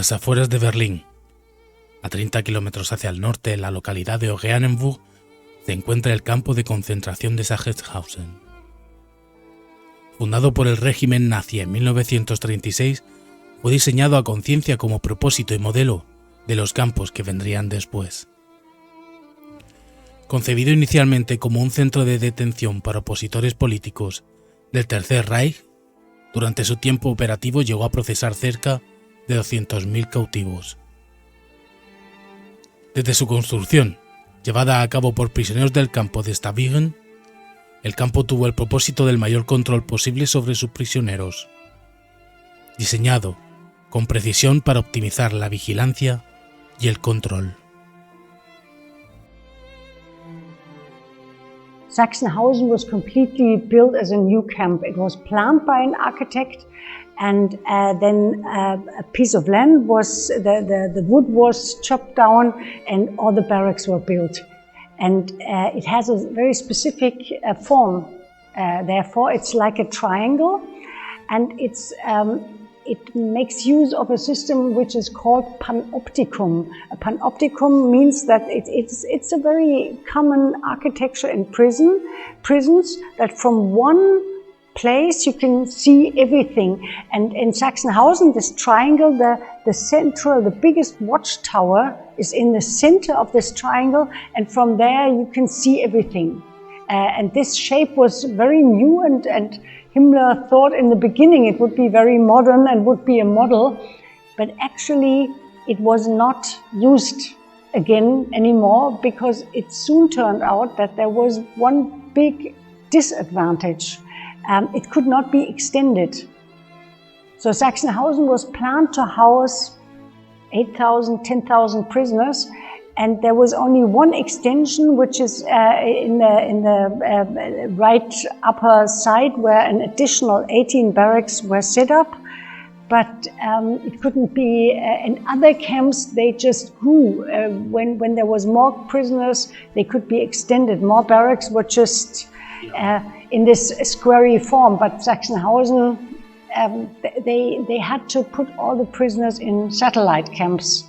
las afueras de Berlín, a 30 kilómetros hacia el norte, en la localidad de Oranienburg, se encuentra el campo de concentración de Sachsenhausen. Fundado por el régimen nazi en 1936, fue diseñado a conciencia como propósito y modelo de los campos que vendrían después. Concebido inicialmente como un centro de detención para opositores políticos del Tercer Reich, durante su tiempo operativo llegó a procesar cerca de 200.000 cautivos. Desde su construcción, llevada a cabo por prisioneros del campo de Stavanger, el campo tuvo el propósito del mayor control posible sobre sus prisioneros, diseñado con precisión para optimizar la vigilancia y el control. Sachsenhausen was completely built as a new camp. It was planned by an architect, and then a piece of land was, the wood was chopped down and all the barracks were built. And it has a very specific form. Therefore, it's like a triangle, and it makes use of a system which is called panopticum. A panopticum means that it's a very common architecture in prisons, that from one place you can see everything. And in Sachsenhausen, this triangle, the biggest watchtower is in the center of this triangle, and from there you can see everything. And this shape was very new, and Himmler thought in the beginning it would be very modern and would be a model, but actually it was not used again anymore, because it soon turned out that there was one big disadvantage. It could not be extended. So Sachsenhausen was planned to house 8,000, 10,000 prisoners, and there was only one extension, which is in the right upper side, where an additional 18 barracks were set up. But it couldn't be. In other camps, they just grew. When there was more prisoners, they could be extended. More barracks were just in this squarey form. But Sachsenhausen, they had to put all the prisoners in satellite camps.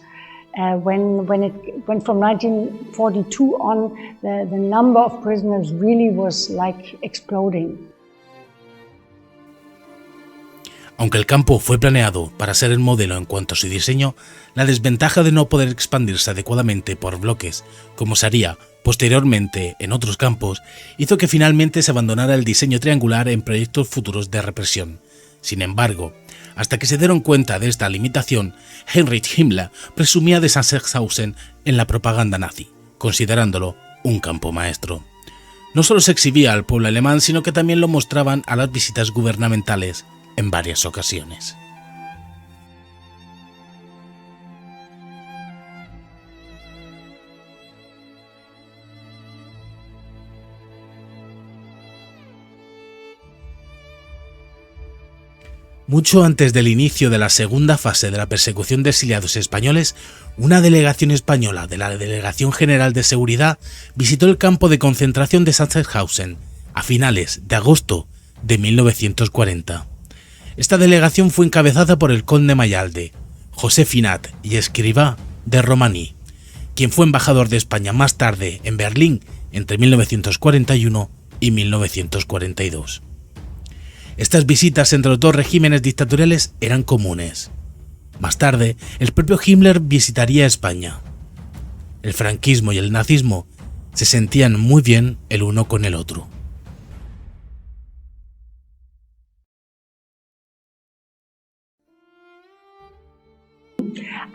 When from 1942 on, the number of prisoners really was like exploding. Aunque el campo fue planeado para ser el modelo en cuanto a su diseño, la desventaja de no poder expandirse adecuadamente por bloques, como se haría posteriormente en otros campos, hizo que finalmente se abandonara el diseño triangular en proyectos futuros de represión. Sin embargo, hasta que se dieron cuenta de esta limitación, Heinrich Himmler presumía de Sachsenhausen en la propaganda nazi, considerándolo un campo maestro. No solo se exhibía al pueblo alemán, sino que también lo mostraban a las visitas gubernamentales en varias ocasiones. Mucho antes del inicio de la segunda fase de la persecución de exiliados españoles, una delegación española de la Delegación General de Seguridad visitó el campo de concentración de Sachsenhausen a finales de agosto de 1940. Esta delegación fue encabezada por el conde Mayalde, José Finat y Escrivá de Romaní, quien fue embajador de España más tarde en Berlín entre 1941 y 1942. Estas visitas entre los dos regímenes dictatoriales eran comunes. Más tarde, el propio Himmler visitaría España. El franquismo y el nazismo se sentían muy bien el uno con el otro.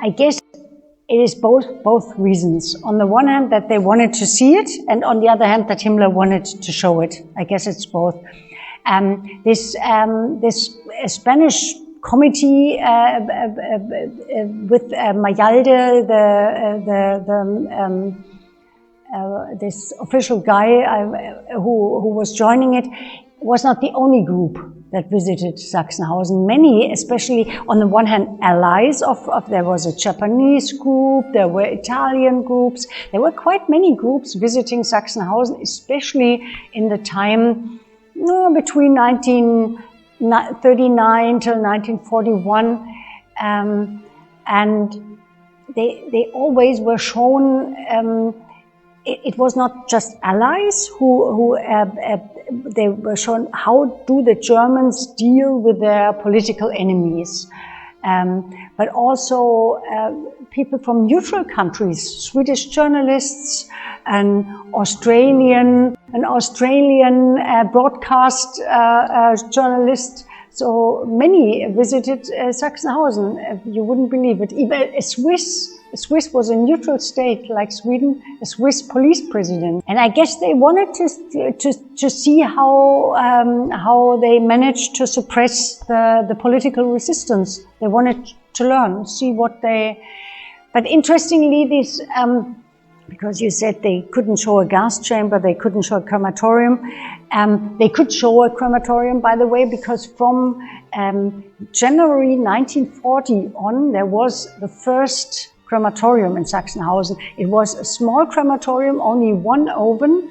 I guess it is both reasons. On the one hand, that they wanted to see it, and on the other hand, that Himmler wanted to show it. I guess it's both. This Spanish committee with Mayalde, this official guy who was joining it, was not the only group that visited Sachsenhausen. Many, especially on the one hand, allies there was a Japanese group, there were Italian groups, there were quite many groups visiting Sachsenhausen, especially in the time between 1939 till 1941. and they always were shown. It was not just allies who they were shown how do the Germans deal with their political enemies, but also people from neutral countries, Swedish journalists, an Australian broadcast journalist. So many visited Sachsenhausen. You wouldn't believe it. Even a Swiss was a neutral state like Sweden, a Swiss police president. And I guess they wanted to see how they managed to suppress the political resistance. They wanted to learn, see what they. But interestingly, this. Because you said they couldn't show a gas chamber, they couldn't show a crematorium. They could show a crematorium, by the way, because from January 1940 on, there was the first crematorium in Sachsenhausen. It was a small crematorium, only one oven.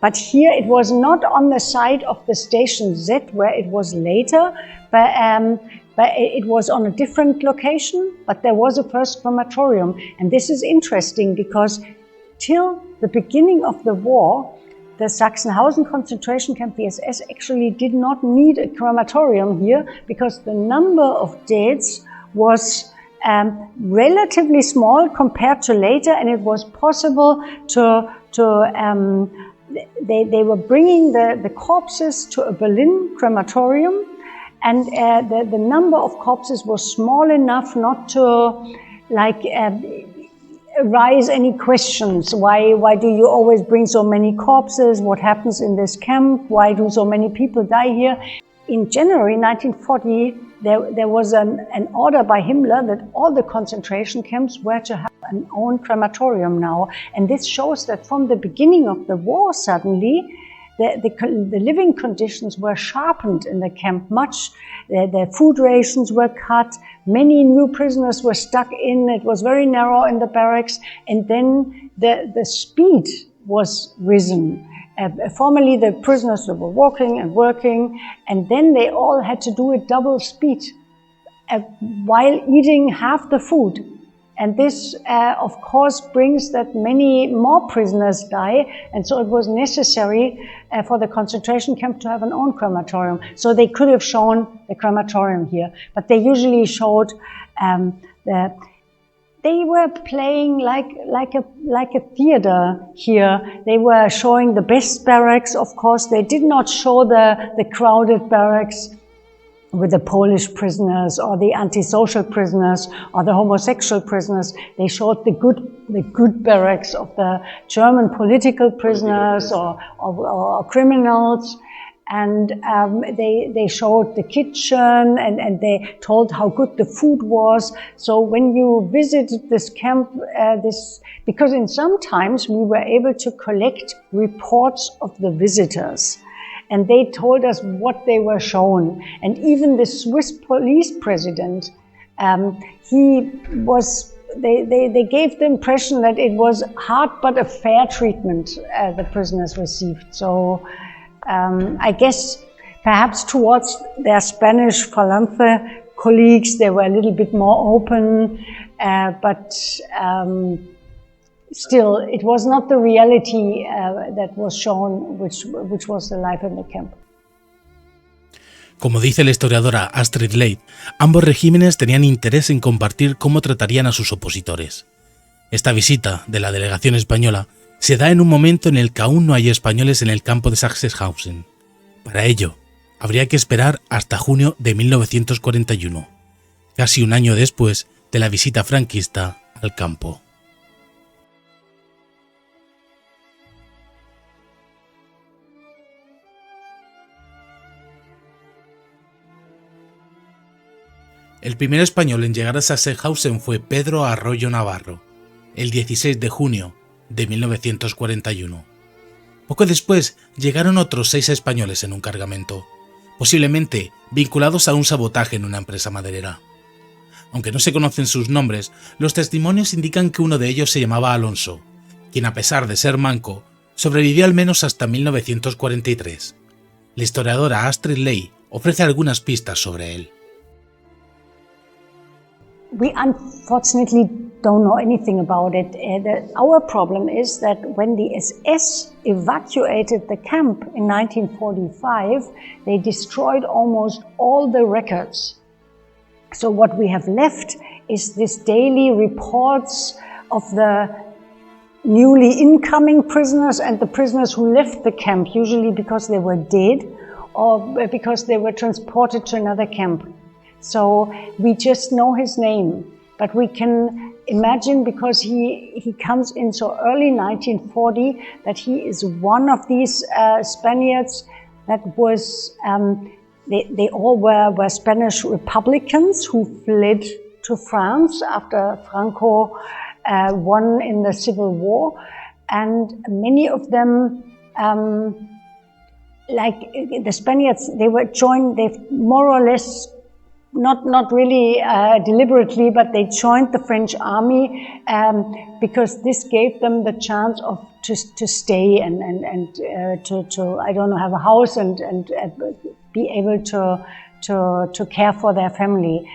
But here it was not on the site of the station Z, where it was later, but it was on a different location, but there was a first crematorium. And this is interesting because till the beginning of the war, the Sachsenhausen concentration camp, the SS, actually did not need a crematorium here because the number of deaths was relatively small compared to later, and it was possible they were bringing the corpses to a Berlin crematorium. And the number of corpses was small enough not to raise any questions. Why do you always bring so many corpses? What happens in this camp? Why do so many people die here? In January 1940, there was an order by Himmler that all the concentration camps were to have an own crematorium now. And this shows that from the beginning of the war, suddenly, the living conditions were sharpened in the camp much. The food rations were cut. Many new prisoners were stuck in. It was very narrow in the barracks. And then the speed was risen. Formerly, the prisoners were walking and working, and then they all had to do it double speed while eating half the food. And this, of course, brings that many more prisoners die. And so it was necessary for the concentration camp to have an own crematorium. So they could have shown the crematorium here. But they usually showed they were playing like a theater here. They were showing the best barracks, of course. They did not show the crowded barracks with the Polish prisoners or the antisocial prisoners or the homosexual prisoners. They showed the good barracks of the German political prisoners or criminals. And they showed the kitchen and they told how good the food was. So when you visited this camp, because in sometimes we were able to collect reports of the visitors. And they told us what they were shown. And even the Swiss police president, they gave the impression that it was hard but a fair treatment the prisoners received. So I guess perhaps towards their Spanish Falange colleagues, they were a little bit more open, but still, it was not the reality that was shown, which was the life in the camp. Como dice la historiadora Astrid Leith, ambos regímenes tenían interés en compartir cómo tratarían a sus opositores. Esta visita de la delegación española se da en un momento en el que aún no hay españoles en el campo de Sachsenhausen. Para ello, habría que esperar hasta junio de 1941, casi un año después de la visita franquista al campo. El primer español en llegar a Sachsenhausen fue Pedro Arroyo Navarro, el 16 de junio de 1941. Poco después llegaron otros 6 españoles en un cargamento, posiblemente vinculados a un sabotaje en una empresa maderera. Aunque no se conocen sus nombres, los testimonios indican que uno de ellos se llamaba Alonso, quien a pesar de ser manco, sobrevivió al menos hasta 1943. La historiadora Astrid Leith ofrece algunas pistas sobre él. We unfortunately don't know anything about it. Our problem is that when the SS evacuated the camp in 1945, they destroyed almost all the records. So what we have left is this daily reports of the newly incoming prisoners and the prisoners who left the camp, usually because they were dead or because they were transported to another camp. So we just know his name, but we can imagine, because he comes in so early 1940, that he is one of these Spaniards that was, they all were Spanish Republicans who fled to France after Franco won in the Civil War, and many of them, like the Spaniards, they more or less, not really deliberately, but they joined the French army because this gave them the chance to stay and to I don't know, have a house and be able to care for their family.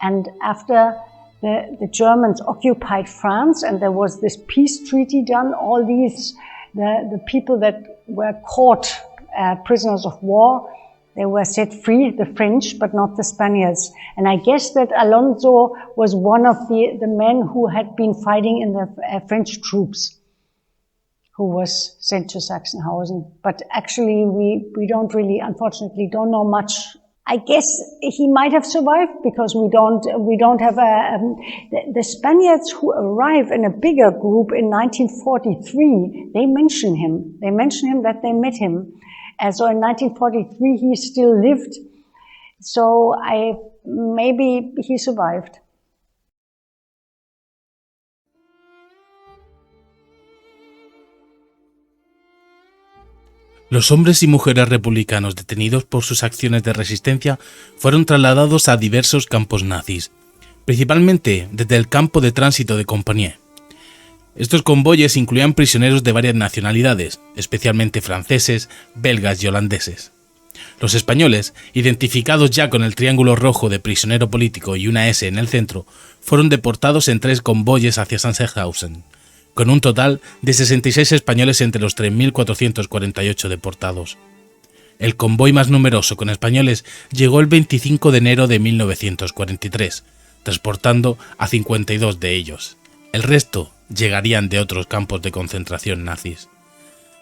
And after the Germans occupied France and there was this peace treaty done, all these the people that were caught prisoners of war, they were set free, the French, but not the Spaniards. And I guess that Alonso was one of the men who had been fighting in the French troops, who was sent to Sachsenhausen. But actually, we don't really, unfortunately, don't know much. I guess he might have survived because we don't have the Spaniards who arrive in a bigger group in 1943. They mention him. They mention him that they met him. So in 1943, he still lived. So maybe he survived. Los hombres y mujeres republicanos detenidos por sus acciones de resistencia fueron trasladados a diversos campos nazis, principalmente desde el campo de tránsito de Compiegne. Estos convoyes incluían prisioneros de varias nacionalidades, especialmente franceses, belgas y holandeses. Los españoles, identificados ya con el triángulo rojo de prisionero político y una S en el centro, fueron deportados en 3 convoyes hacia Sachsenhausen, con un total de 66 españoles entre los 3.448 deportados. El convoy más numeroso con españoles llegó el 25 de enero de 1943, transportando a 52 de ellos. El resto llegarían de otros campos de concentración nazis.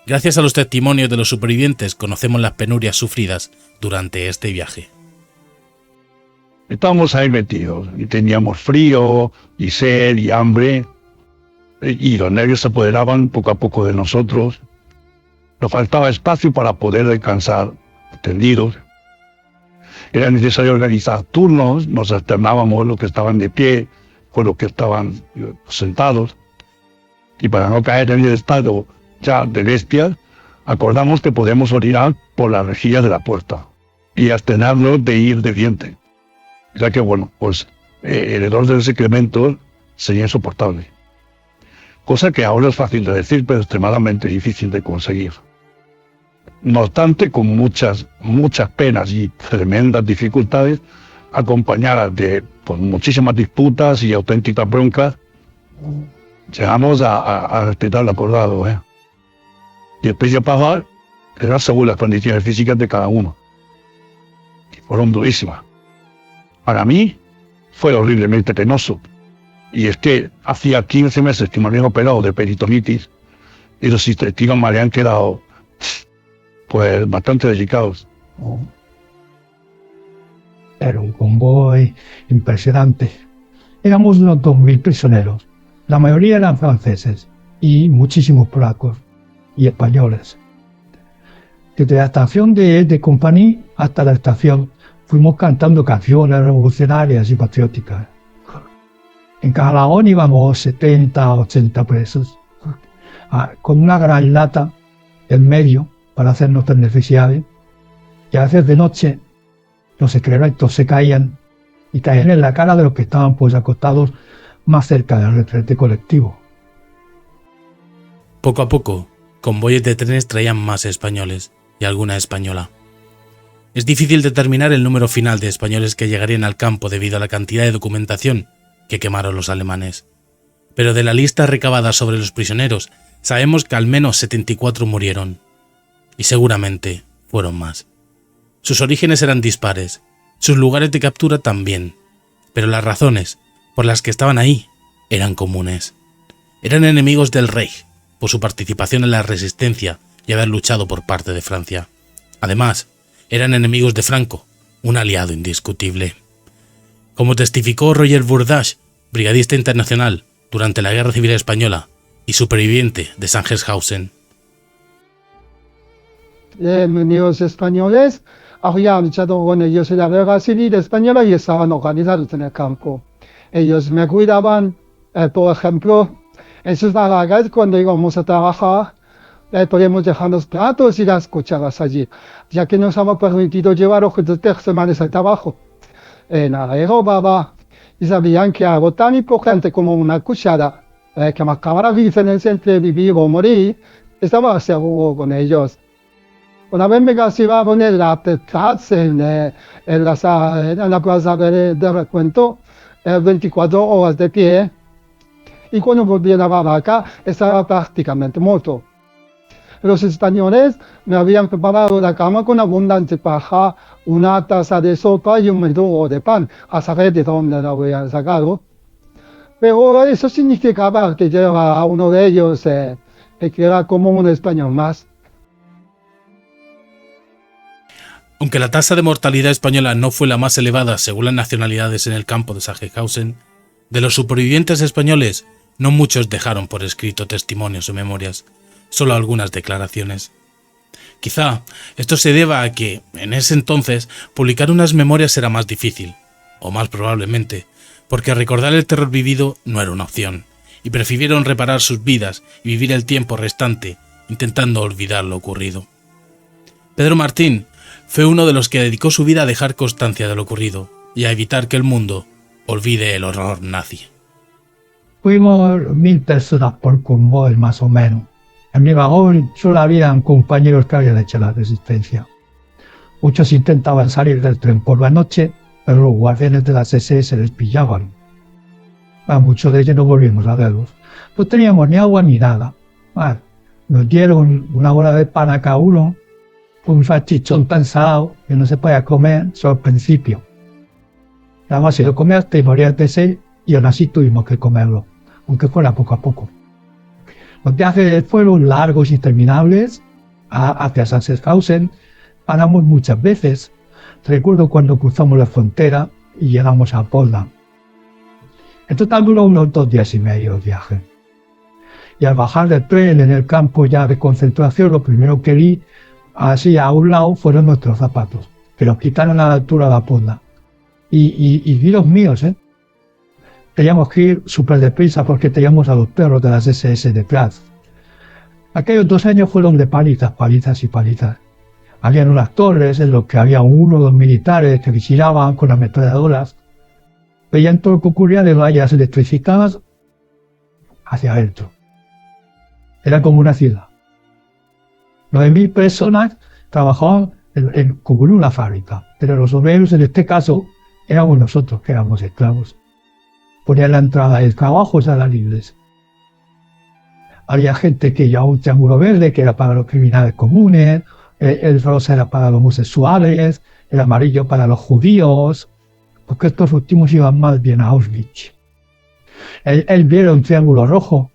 Gracias a los testimonios de los supervivientes conocemos las penurias sufridas durante este viaje. Estábamos ahí metidos y teníamos frío y sed y hambre y los nervios se apoderaban poco a poco de nosotros. Nos faltaba espacio para poder descansar tendidos. Era necesario organizar turnos, nos alternábamos los que estaban de pie con los que estaban sentados. Y para no caer en el estado ya de bestias, acordamos que podemos orinar por las rejillas de la puerta y abstenernos de ir de diente. Ya que, bueno, pues el hedor de los excrementos sería insoportable. Cosa que ahora es fácil de decir, pero extremadamente difícil de conseguir. No obstante, con muchas penas y tremendas dificultades, acompañadas de muchísimas disputas y auténticas broncas, llegamos a respetar el acordado. Y el precio a pagar era según las condiciones físicas de cada uno. Y fueron durísimas. Para mí fue horriblemente penoso. Y es que hacía 15 meses que me habían operado de peritonitis y los intestinos me habían quedado pues bastante delicados. Era un convoy impresionante. Éramos unos 2.000 prisioneros. La mayoría eran franceses y muchísimos polacos y españoles. Desde la estación de Compiegne hasta la estación fuimos cantando canciones revolucionarias y patrióticas. En cada vagón íbamos 70, 80 presos, con una gran lata en medio para hacernos tan necesidades. Y a veces de noche los excrementos se caían y caían en la cara de los que estaban pues acostados más cerca del retrete colectivo. Poco a poco, convoyes de trenes traían más españoles y alguna española. Es difícil determinar el número final de españoles que llegarían al campo debido a la cantidad de documentación que quemaron los alemanes. Pero de la lista recabada sobre los prisioneros, sabemos que al menos 74 murieron. Y seguramente fueron más. Sus orígenes eran dispares, sus lugares de captura también, pero las razones por las que estaban ahí eran comunes. Eran enemigos del Reich por su participación en la resistencia y haber luchado por parte de Francia. Además, eran enemigos de Franco, un aliado indiscutible. Como testificó Roger Burdash, brigadista internacional durante la Guerra Civil Española y superviviente de Sachsenhausen. Enemigos españoles había luchado con ellos en la Guerra Civil Española y estaban organizados en el campo. Ellos me cuidaban, por ejemplo, en sus barajas cuando íbamos a trabajar, podíamos dejar los platos y las cucharas allí, ya que nos había permitido llevar objetos personales al trabajo. Nadie robaba y sabían que algo tan importante como una cuchara, que marcaba la diferencia entre vivir o morir, estaba seguro con ellos. Una vez me casi iba a poner la detrás en la plaza de recuento, 24 horas de pie, y cuando volví a la barraca estaba prácticamente muerto. Los españoles me habían preparado la cama con abundante paja, una taza de sopa y un menudo de pan, a saber de dónde lo habían sacado. Pero eso significaba que yo era uno de ellos, que era como un español más. Aunque la tasa de mortalidad española no fue la más elevada según las nacionalidades en el campo de Sachsenhausen, de los supervivientes españoles no muchos dejaron por escrito testimonios o memorias, solo algunas declaraciones. Quizá esto se deba a que, en ese entonces, publicar unas memorias era más difícil, o más probablemente, porque recordar el terror vivido no era una opción, y prefirieron reparar sus vidas y vivir el tiempo restante intentando olvidar lo ocurrido. Pedro Martín fue uno de los que dedicó su vida a dejar constancia de lo ocurrido y a evitar que el mundo olvide el horror nazi. Fuimos 1000 personas por convoy, más o menos. En mi vagón solo habían compañeros que habían hecho la resistencia. Muchos intentaban salir del tren por la noche, pero los guardianes de las SS les pillaban. A muchos de ellos no volvimos a verlos. No teníamos ni agua ni nada. Nos dieron una bola de pan a cada uno, un salchichón tan salado que no se podía comer solo al principio. Nada más si lo comías te morías de sed y aún así tuvimos que comerlo, aunque fuera poco a poco. Los viajes fueron largos y interminables hacia Sachsenhausen. Paramos muchas veces. Recuerdo cuando cruzamos la frontera y llegamos a Potsdam. En total duró unos 2 días y medio el viaje. Y al bajar del tren en el campo ya de concentración, lo primero que vi así a un lado fueron nuestros zapatos, que los quitaron a la altura de la Potsdam. Y vi los míos, Teníamos que ir súper deprisa porque teníamos a los perros de las SS detrás. Aquellos 2 años fueron de palizas, palizas y palizas. Habían unas torres en las que había 1 o 2 militares que vigilaban con ametralladoras. Veían todo lo que ocurría de vallas electrificadas hacia adentro. Era como una ciudad. 9000 personas trabajaban como en una fábrica, pero los obreros en este caso éramos nosotros que éramos esclavos. Ponían la entrada de trabajos a las libres. Había gente que llevaba un triángulo verde que era para los criminales comunes, el rosa era para los homosexuales, el amarillo para los judíos, porque estos últimos iban más bien a Auschwitz. Él vio un triángulo rojo,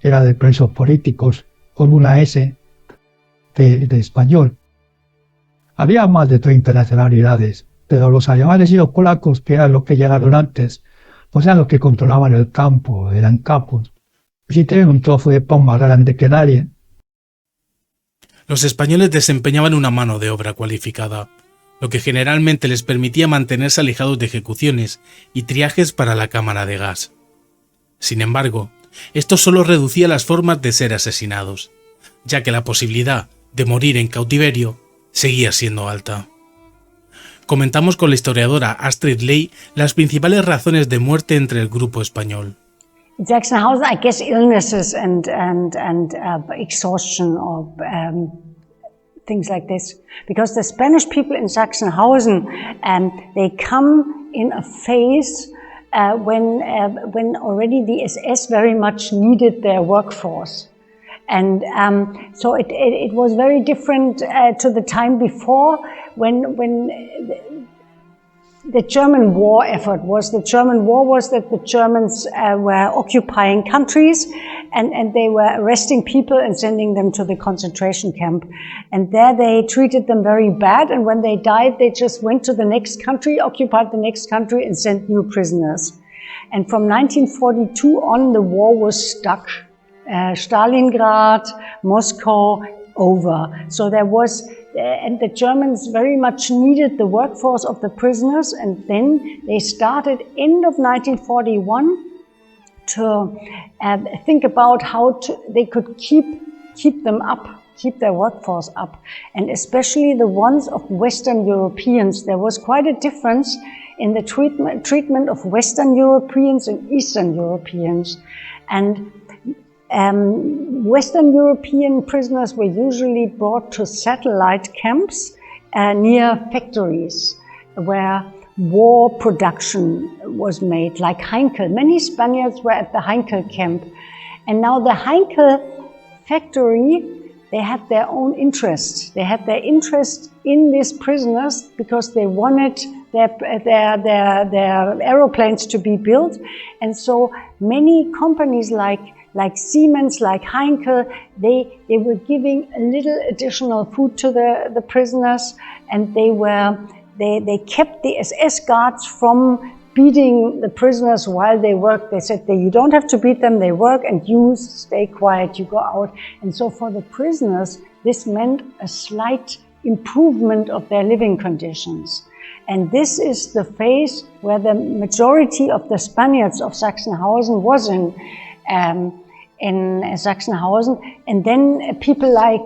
era de presos políticos, con una S de español. Había más de 30 nacionalidades, pero los alemanes y los polacos, que eran los que llegaron antes, pues eran los que controlaban el campo, eran capos. Si tenían un trozo de pan más grande que nadie. Los españoles desempeñaban una mano de obra cualificada, lo que generalmente les permitía mantenerse alejados de ejecuciones y triajes para la cámara de gas. Sin embargo, esto solo reducía las formas de ser asesinados, ya que la posibilidad de morir en cautiverio seguía siendo alta. Comentamos con la historiadora Astrid Ley las principales razones de muerte entre el grupo español. In Sachsenhausen, I guess illnesses and exhaustion or things like this. Because the Spanish people in Sachsenhausen, they come in a phase when already the SS very much needed their workforce. And so it was very different to the time before when the German war effort was. The German war was that the Germans were occupying countries and they were arresting people and sending them to the concentration camp. And there they treated them very bad, and when they died, they just went to the next country, occupied the next country, and sent new prisoners. And from 1942 on, the war was stuck. Stalingrad, Moscow, over. So there was, and the Germans very much needed the workforce of the prisoners, and then they started end of 1941 to think about how they could keep them up, keep their workforce up, and especially the ones of Western Europeans. There was quite a difference in the treatment of Western Europeans and Eastern Europeans. And Western European prisoners were usually brought to satellite camps near factories where war production was made, like Heinkel. Many Spaniards were at the Heinkel camp. And now the Heinkel factory, they had their own interest. They had their interest in these prisoners because they wanted their aeroplanes to be built. And so many companies like Siemens, like Heinkel, they were giving a little additional food to the prisoners, and they kept the SS guards from beating the prisoners while they worked. They said, you don't have to beat them, they work, and you stay quiet, you go out. And so for the prisoners, this meant a slight improvement of their living conditions. And this is the phase where the majority of the Spaniards of Sachsenhausen was in Sachsenhausen. And then people like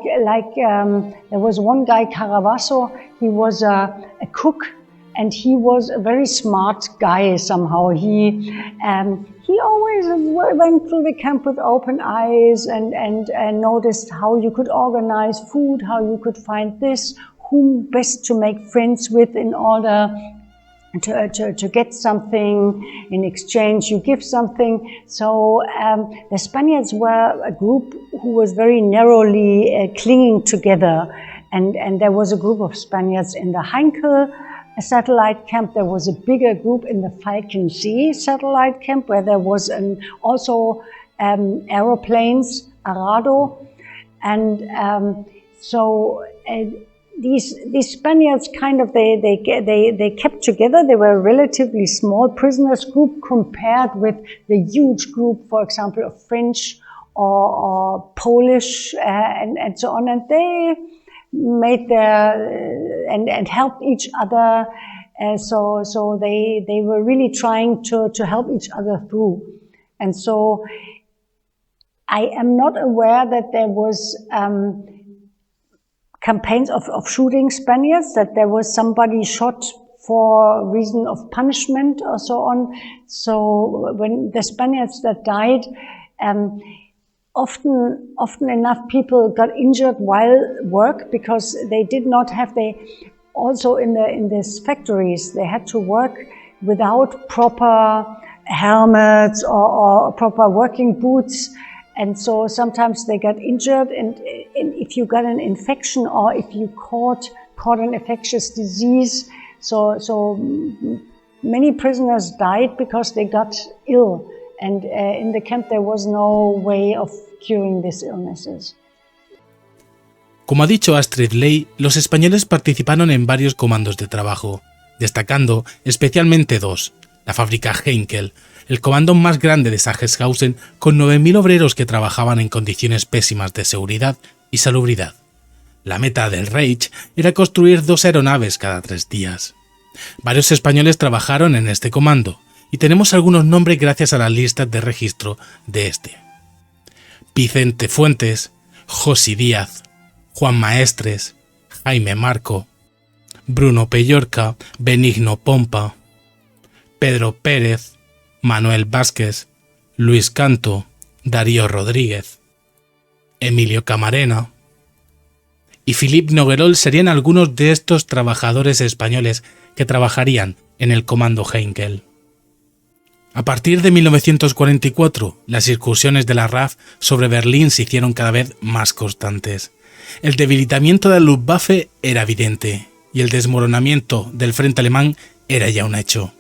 there was one guy, Caravasso, he was a cook, and he was a very smart guy somehow. He always went through the camp with open eyes and noticed how you could organize food, how you could find this, whom best to make friends with in order to get something. In exchange, you give something. So the Spaniards were a group who was very narrowly clinging together. And there was a group of Spaniards in the Heinkel satellite camp. There was a bigger group in the Falkensee satellite camp, where there was also aeroplanes, Arado. And these Spaniards kind of, they kept together. They were a relatively small prisoners group compared with the huge group, for example, of French or Polish and so on. And they made and helped each other. So they were really trying to help each other through. And so I am not aware that there was campaigns of shooting Spaniards, that there was somebody shot for reason of punishment or so on. So when the Spaniards that died, often enough people got injured while work, because they did not have, also in these factories, they had to work without proper helmets or proper working boots. And so sometimes they got injured, and if you got an infection or if you caught an infectious disease, so many prisoners died because they got ill. And in the camp there was no way of curing these illnesses. Como ha dicho Astrid Ley, los españoles participaron en varios comandos de trabajo, destacando especialmente dos: la fábrica Heinkel, el comando más grande de Sachsenhausen, con 9.000 obreros que trabajaban en condiciones pésimas de seguridad y salubridad. La meta del Reich era construir 2 aeronaves cada 3 días. Varios españoles trabajaron en este comando, y tenemos algunos nombres gracias a la lista de registro de este: Vicente Fuentes, José Díaz, Juan Maestres, Jaime Marco, Bruno Pellorca, Benigno Pompa, Pedro Pérez, Manuel Vázquez, Luis Canto, Darío Rodríguez, Emilio Camarena y Philippe Noguerol serían algunos de estos trabajadores españoles que trabajarían en el comando Heinkel. A partir de 1944, las incursiones de la RAF sobre Berlín se hicieron cada vez más constantes. El debilitamiento de la Luftwaffe era evidente y el desmoronamiento del frente alemán era ya un hecho.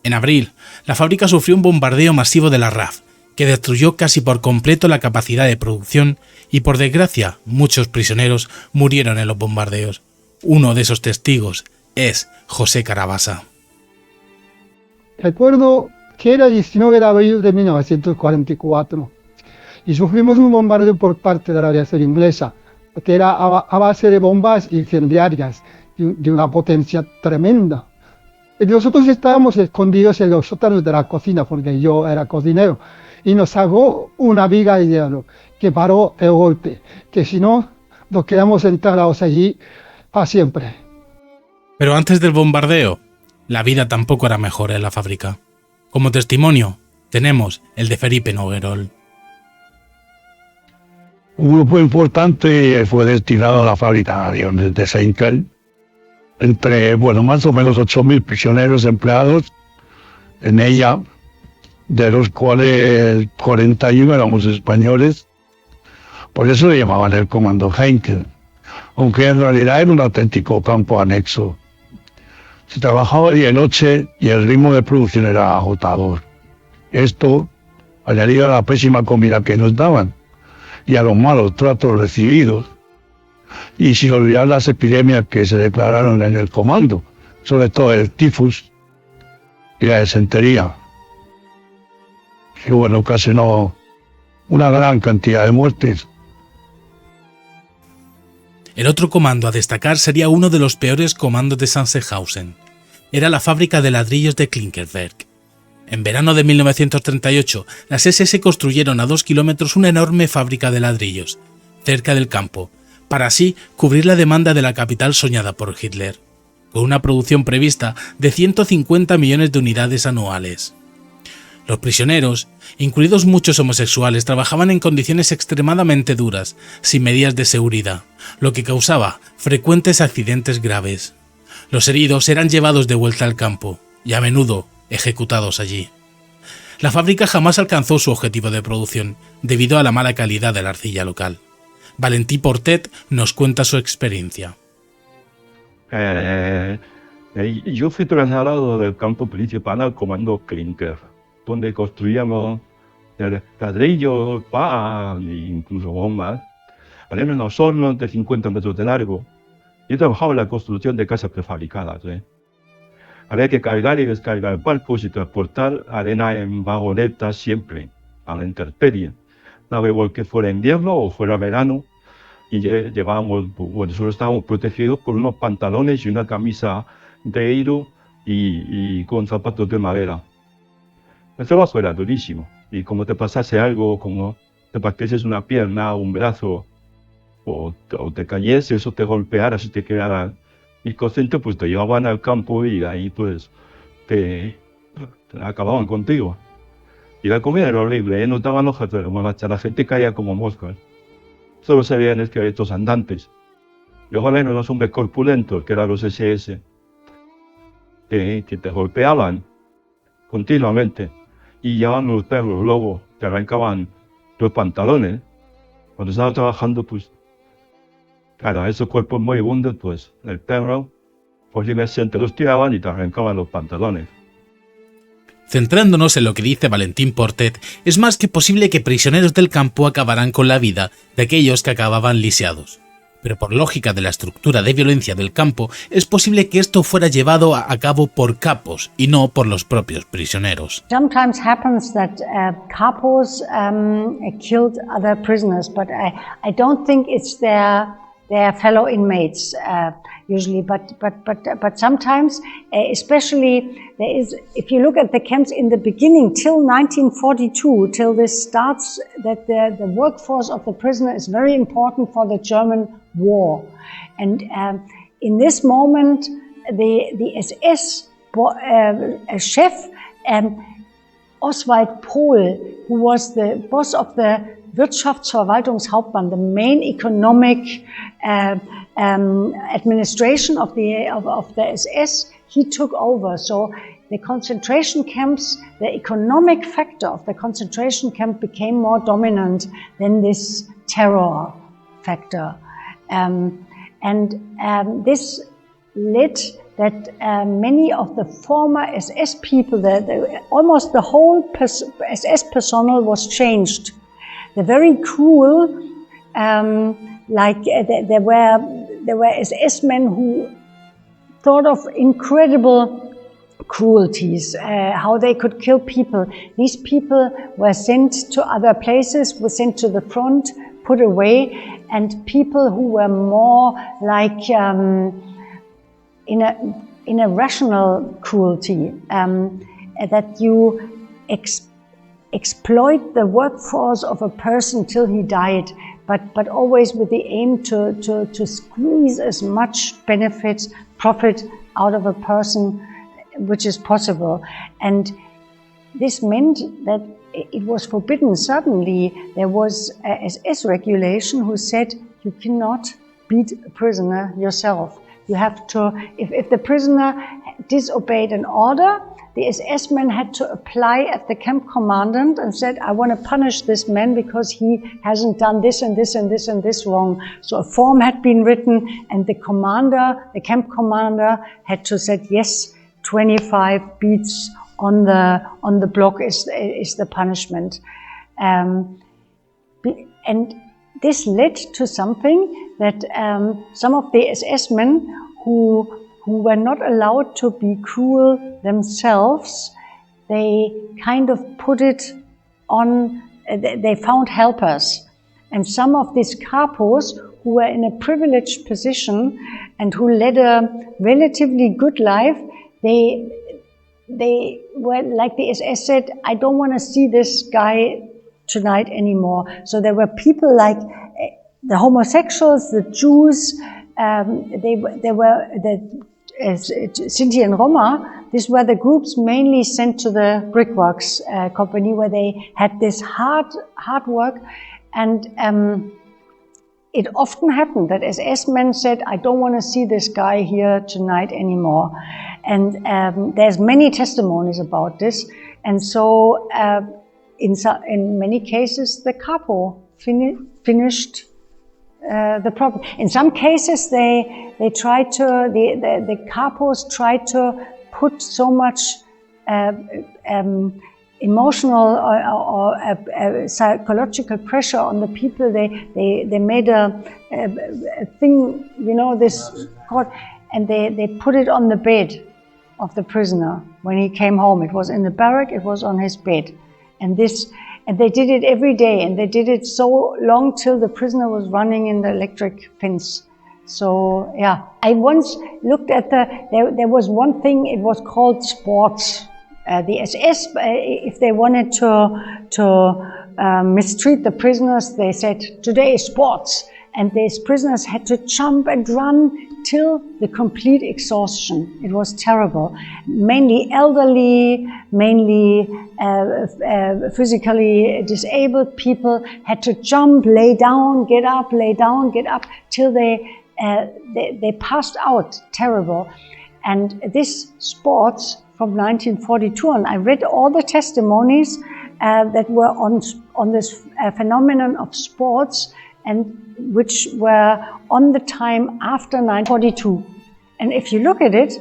En abril, la fábrica sufrió un bombardeo masivo de la RAF, que destruyó casi por completo la capacidad de producción y, por desgracia, muchos prisioneros murieron en los bombardeos. Uno de esos testigos es José Carabasa. Recuerdo que era el 19 de abril de 1944 y sufrimos un bombardeo por parte de la aviación inglesa, que era a base de bombas incendiarias de una potencia tremenda. Y nosotros estábamos escondidos en los sótanos de la cocina, porque yo era cocinero, y nos sacó una viga de hielo que paró el golpe, que si no, nos quedamos enterrados allí para siempre. Pero antes del bombardeo, la vida tampoco era mejor en la fábrica. Como testimonio, tenemos el de Felipe Noguerol. Un grupo importante fue destinado a la fábrica de aviones de Seinkel, entre, más o menos 8.000 prisioneros empleados en ella, de los cuales 41 éramos españoles. Por eso le llamaban el Comando Heinkel, aunque en realidad era un auténtico campo anexo. Se trabajaba día y noche y el ritmo de producción era agotador. Esto, añadido a la pésima comida que nos daban y a los malos tratos recibidos, y sin olvidar las epidemias que se declararon en el comando, sobre todo el tifus y la disentería, que ocasionó una gran cantidad de muertes. El otro comando a destacar sería uno de los peores comandos de Sachsenhausen. Era la fábrica de ladrillos de Klinkerwerk. En verano de 1938, las SS construyeron a 2 kilómetros una enorme fábrica de ladrillos, cerca del campo, para así cubrir la demanda de la capital soñada por Hitler, con una producción prevista de 150 millones de unidades anuales. Los prisioneros, incluidos muchos homosexuales, trabajaban en condiciones extremadamente duras, sin medidas de seguridad, lo que causaba frecuentes accidentes graves. Los heridos eran llevados de vuelta al campo y a menudo ejecutados allí. La fábrica jamás alcanzó su objetivo de producción debido a la mala calidad de la arcilla local. Valentín Portet nos cuenta su experiencia. Yo fui trasladado del campo principal al comando Klinker, donde construíamos ladrillos, pan e incluso bombas. Había unos hornos de 50 metros de largo. Yo trabajaba en la construcción de casas prefabricadas. Había que cargar y descargar barcos y transportar arena en vagonetas siempre, a la intemperie. Daba igual que fuera invierno o fuera verano, y llevábamos, solo estábamos protegidos por unos pantalones y una camisa de hilo y con zapatos de madera. El trabajo era durísimo, y como te pasase algo, como te partieses una pierna o un brazo, o te cayese o te golpearas y te quedaras inconsciente, pues te llevaban al campo y ahí pues te acababan contigo. Y la comida era horrible, nos daban hojas de remolacha, la gente caía como moscas. Solo se veían esqueletos andantes. Y ojalá eran los hombres corpulentos, que eran los SS, que te golpeaban continuamente. Y llevaban los perros lobos, te arrancaban los pantalones. Cuando estaba trabajando, pues, claro, esos cuerpos moribundos, pues, el perro, posiblemente te los tiraban y te arrancaban los pantalones. Centrándonos en lo que dice Valentín Portet, es más que posible que prisioneros del campo acabarán con la vida de aquellos que acababan lisiados. Pero por lógica de la estructura de violencia del campo, es posible que esto fuera llevado a cabo por capos y no por los propios prisioneros. Sometimes happens that capos killed other prisoners, but I don't think it's their fellow inmates usually, but sometimes, especially there is, if you look at the camps in the beginning till 1942, till this starts, that the workforce of the prisoner is very important for the German war, and in this moment, the SS chef Oswald Pohl, who was the boss of the Wirtschaftsverwaltungshauptmann, the main economic administration of the SS, he took over. So the concentration camps, the economic factor of the concentration camp became more dominant than this terror factor. This led that many of the former SS people, almost the whole SS personnel was changed. The very cruel, there were SS men who thought of incredible cruelties, how they could kill people. These people were sent to other places, were sent to the front, put away, and people who were more like in a rational cruelty, that you exploit the workforce of a person till he died, but always with the aim to squeeze as much profit out of a person which is possible. And this meant that it was forbidden. Suddenly there was a SS regulation who said you cannot beat a prisoner yourself. You have to, if the prisoner disobeyed an order, the SS men had to apply at the camp commandant and said, I want to punish this man because he hasn't done this and this and this and this wrong. So a form had been written, and the camp commander had to say, yes, 25 beats on the block is the punishment. And this led to something that some of the SS men who were not allowed to be cruel themselves, they kind of put it on, they found helpers. And some of these capos who were in a privileged position and who led a relatively good life, they were, like the SS said, I don't want to see this guy tonight anymore. So there were people like the homosexuals, the Jews, they were the Sinti and Roma. These were the groups mainly sent to the brickworks company, where they had this hard work, and it often happened that SS men said, I don't want to see this guy here tonight anymore. And there's many testimonies about this. And so in many cases, the capo finished the problem. In some cases, they tried to, the capos tried to put so much emotional or psychological pressure on the people. They made a thing, this cord, and they put it on the bed of the prisoner when he came home. It was in the barrack, it was on his bed. And they did it every day, and they did it so long till the prisoner was running in the electric fence. So, yeah. I once looked at there was one thing, it was called sports. The SS, if they wanted to mistreat the prisoners, they said, today is sports. And these prisoners had to jump and run till the complete exhaustion. It was terrible. Mainly elderly, mainly physically disabled people had to jump, lay down, get up, lay down, get up, till they passed out. Terrible. And this sports from 1942 on, I read all the testimonies that were on this phenomenon of sports, and which were on the time after 1942. And if you look at it,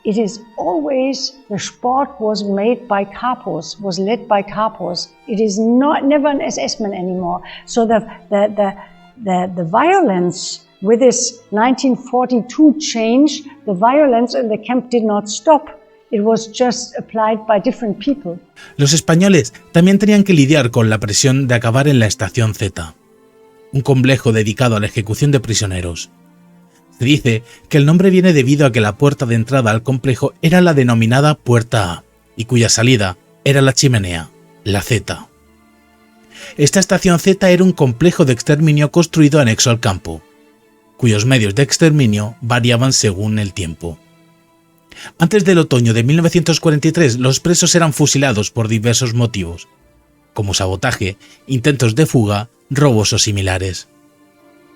it is always the sport was made by capos, was led by capos. It is never an SS man anymore. So the violence with this 1942 change, the violence in the camp did not stop. It was just applied by different people. Los españoles también tenían que lidiar con la presión de acabar en la Estación Z, un complejo dedicado a la ejecución de prisioneros. Se dice que el nombre viene debido a que la puerta de entrada al complejo era la denominada Puerta A, y cuya salida era la chimenea, la Z. Esta Estación Z era un complejo de exterminio construido anexo al campo, cuyos medios de exterminio variaban según el tiempo. Antes del otoño de 1943, los presos eran fusilados por diversos motivos, como sabotaje, intentos de fuga, robos o similares.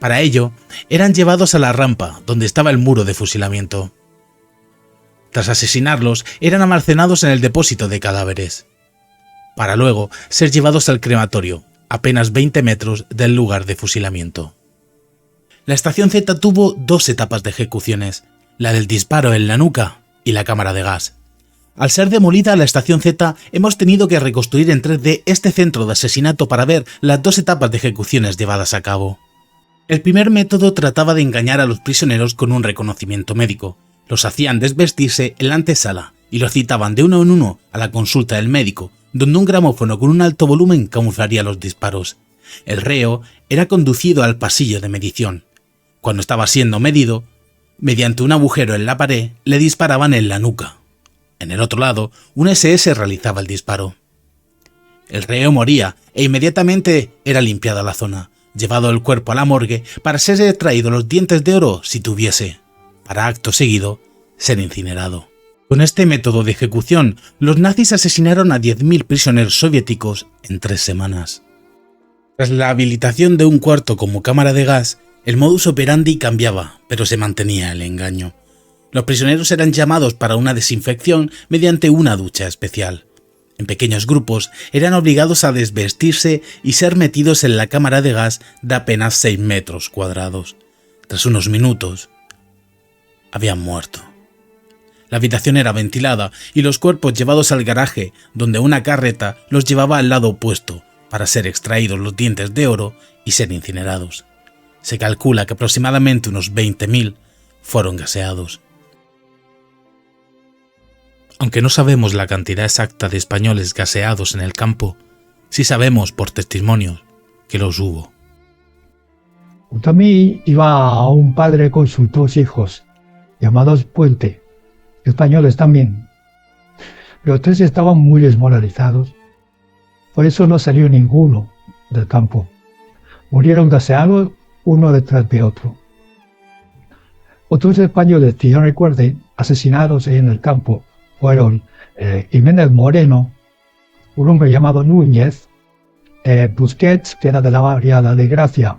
Para ello, eran llevados a la rampa, donde estaba el muro de fusilamiento. Tras asesinarlos, eran almacenados en el depósito de cadáveres, para luego ser llevados al crematorio, apenas 20 metros del lugar de fusilamiento. La estación Z tuvo 2 etapas de ejecuciones, la del disparo en la nuca y la cámara de gas. Al ser demolida la estación Z, hemos tenido que reconstruir en 3D este centro de asesinato para ver las 2 etapas de ejecuciones llevadas a cabo. El primer método trataba de engañar a los prisioneros con un reconocimiento médico. Los hacían desvestirse en la antesala y los citaban de uno en uno a la consulta del médico, donde un gramófono con un alto volumen camuflaría los disparos. El reo era conducido al pasillo de medición. Cuando estaba siendo medido, mediante un agujero en la pared, le disparaban en la nuca. En el otro lado, un SS realizaba el disparo. El reo moría e inmediatamente era limpiada la zona, llevado el cuerpo a la morgue para ser extraído los dientes de oro si tuviese, para acto seguido ser incinerado. Con este método de ejecución, los nazis asesinaron a 10.000 prisioneros soviéticos en 3 semanas. Tras la habilitación de un cuarto como cámara de gas, el modus operandi cambiaba, pero se mantenía el engaño. Los prisioneros eran llamados para una desinfección mediante una ducha especial. En pequeños grupos eran obligados a desvestirse y ser metidos en la cámara de gas de apenas 6 metros cuadrados. Tras unos minutos, habían muerto. La habitación era ventilada y los cuerpos llevados al garaje, donde una carreta los llevaba al lado opuesto para ser extraídos los dientes de oro y ser incinerados. Se calcula que aproximadamente unos 20.000 fueron gaseados. Aunque no sabemos la cantidad exacta de españoles gaseados en el campo, sí sabemos por testimonios que los hubo. También iba a un padre con sus 2 hijos, llamados Puente, españoles también. Los 3 estaban muy desmoralizados, por eso no salió ninguno del campo. Murieron gaseados uno detrás de otro. Otros españoles que yo recuerde asesinados en el campo fueron Jiménez Moreno, un hombre llamado Núñez, Busquets, que era de la barriada de Gracia,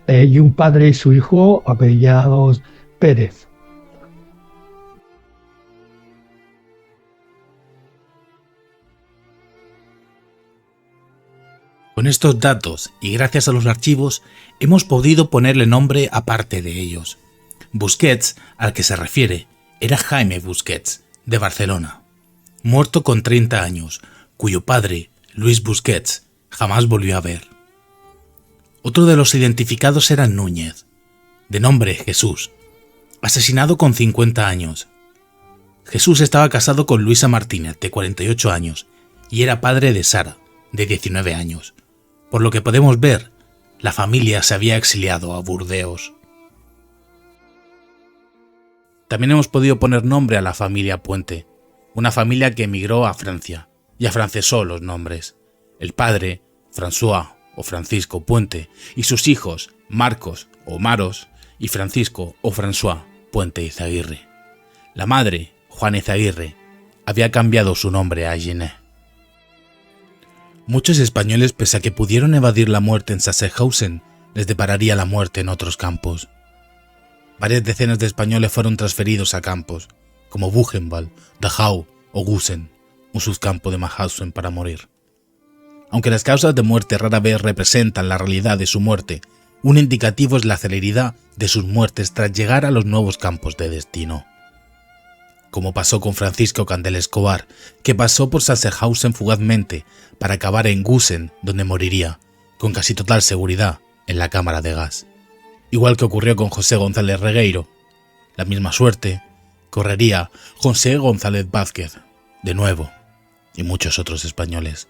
y un padre y su hijo apellidados Pérez. Con estos datos y gracias a los archivos hemos podido ponerle nombre a parte de ellos. Busquets, al que se refiere, era Jaime Busquets, de Barcelona, muerto con 30 años, cuyo padre, Luis Busquets, jamás volvió a ver. Otro de los identificados era Núñez, de nombre Jesús, asesinado con 50 años. Jesús estaba casado con Luisa Martínez, de 48 años, y era padre de Sara, de 19 años. Por lo que podemos ver, la familia se había exiliado a Burdeos. También hemos podido poner nombre a la familia Puente, una familia que emigró a Francia y afrancesó los nombres. El padre, François o Francisco Puente, y sus hijos, Marcos o Maros y Francisco o François Puente Izaguirre. La madre, Juana Izaguirre, había cambiado su nombre a Gené. Muchos españoles, pese a que pudieron evadir la muerte en Sachsenhausen, les depararía la muerte en otros campos. Varias decenas de españoles fueron transferidos a campos, como Buchenwald, Dachau o Gusen, un subcampo de Mauthausen para morir. Aunque las causas de muerte rara vez representan la realidad de su muerte, un indicativo es la celeridad de sus muertes tras llegar a los nuevos campos de destino. Como pasó con Francisco Candel Escobar, que pasó por Sachsenhausen fugazmente para acabar en Gusen, donde moriría, con casi total seguridad, en la cámara de gas. Igual que ocurrió con José González Regueiro. La misma suerte correría José González Vázquez, de nuevo, y muchos otros españoles.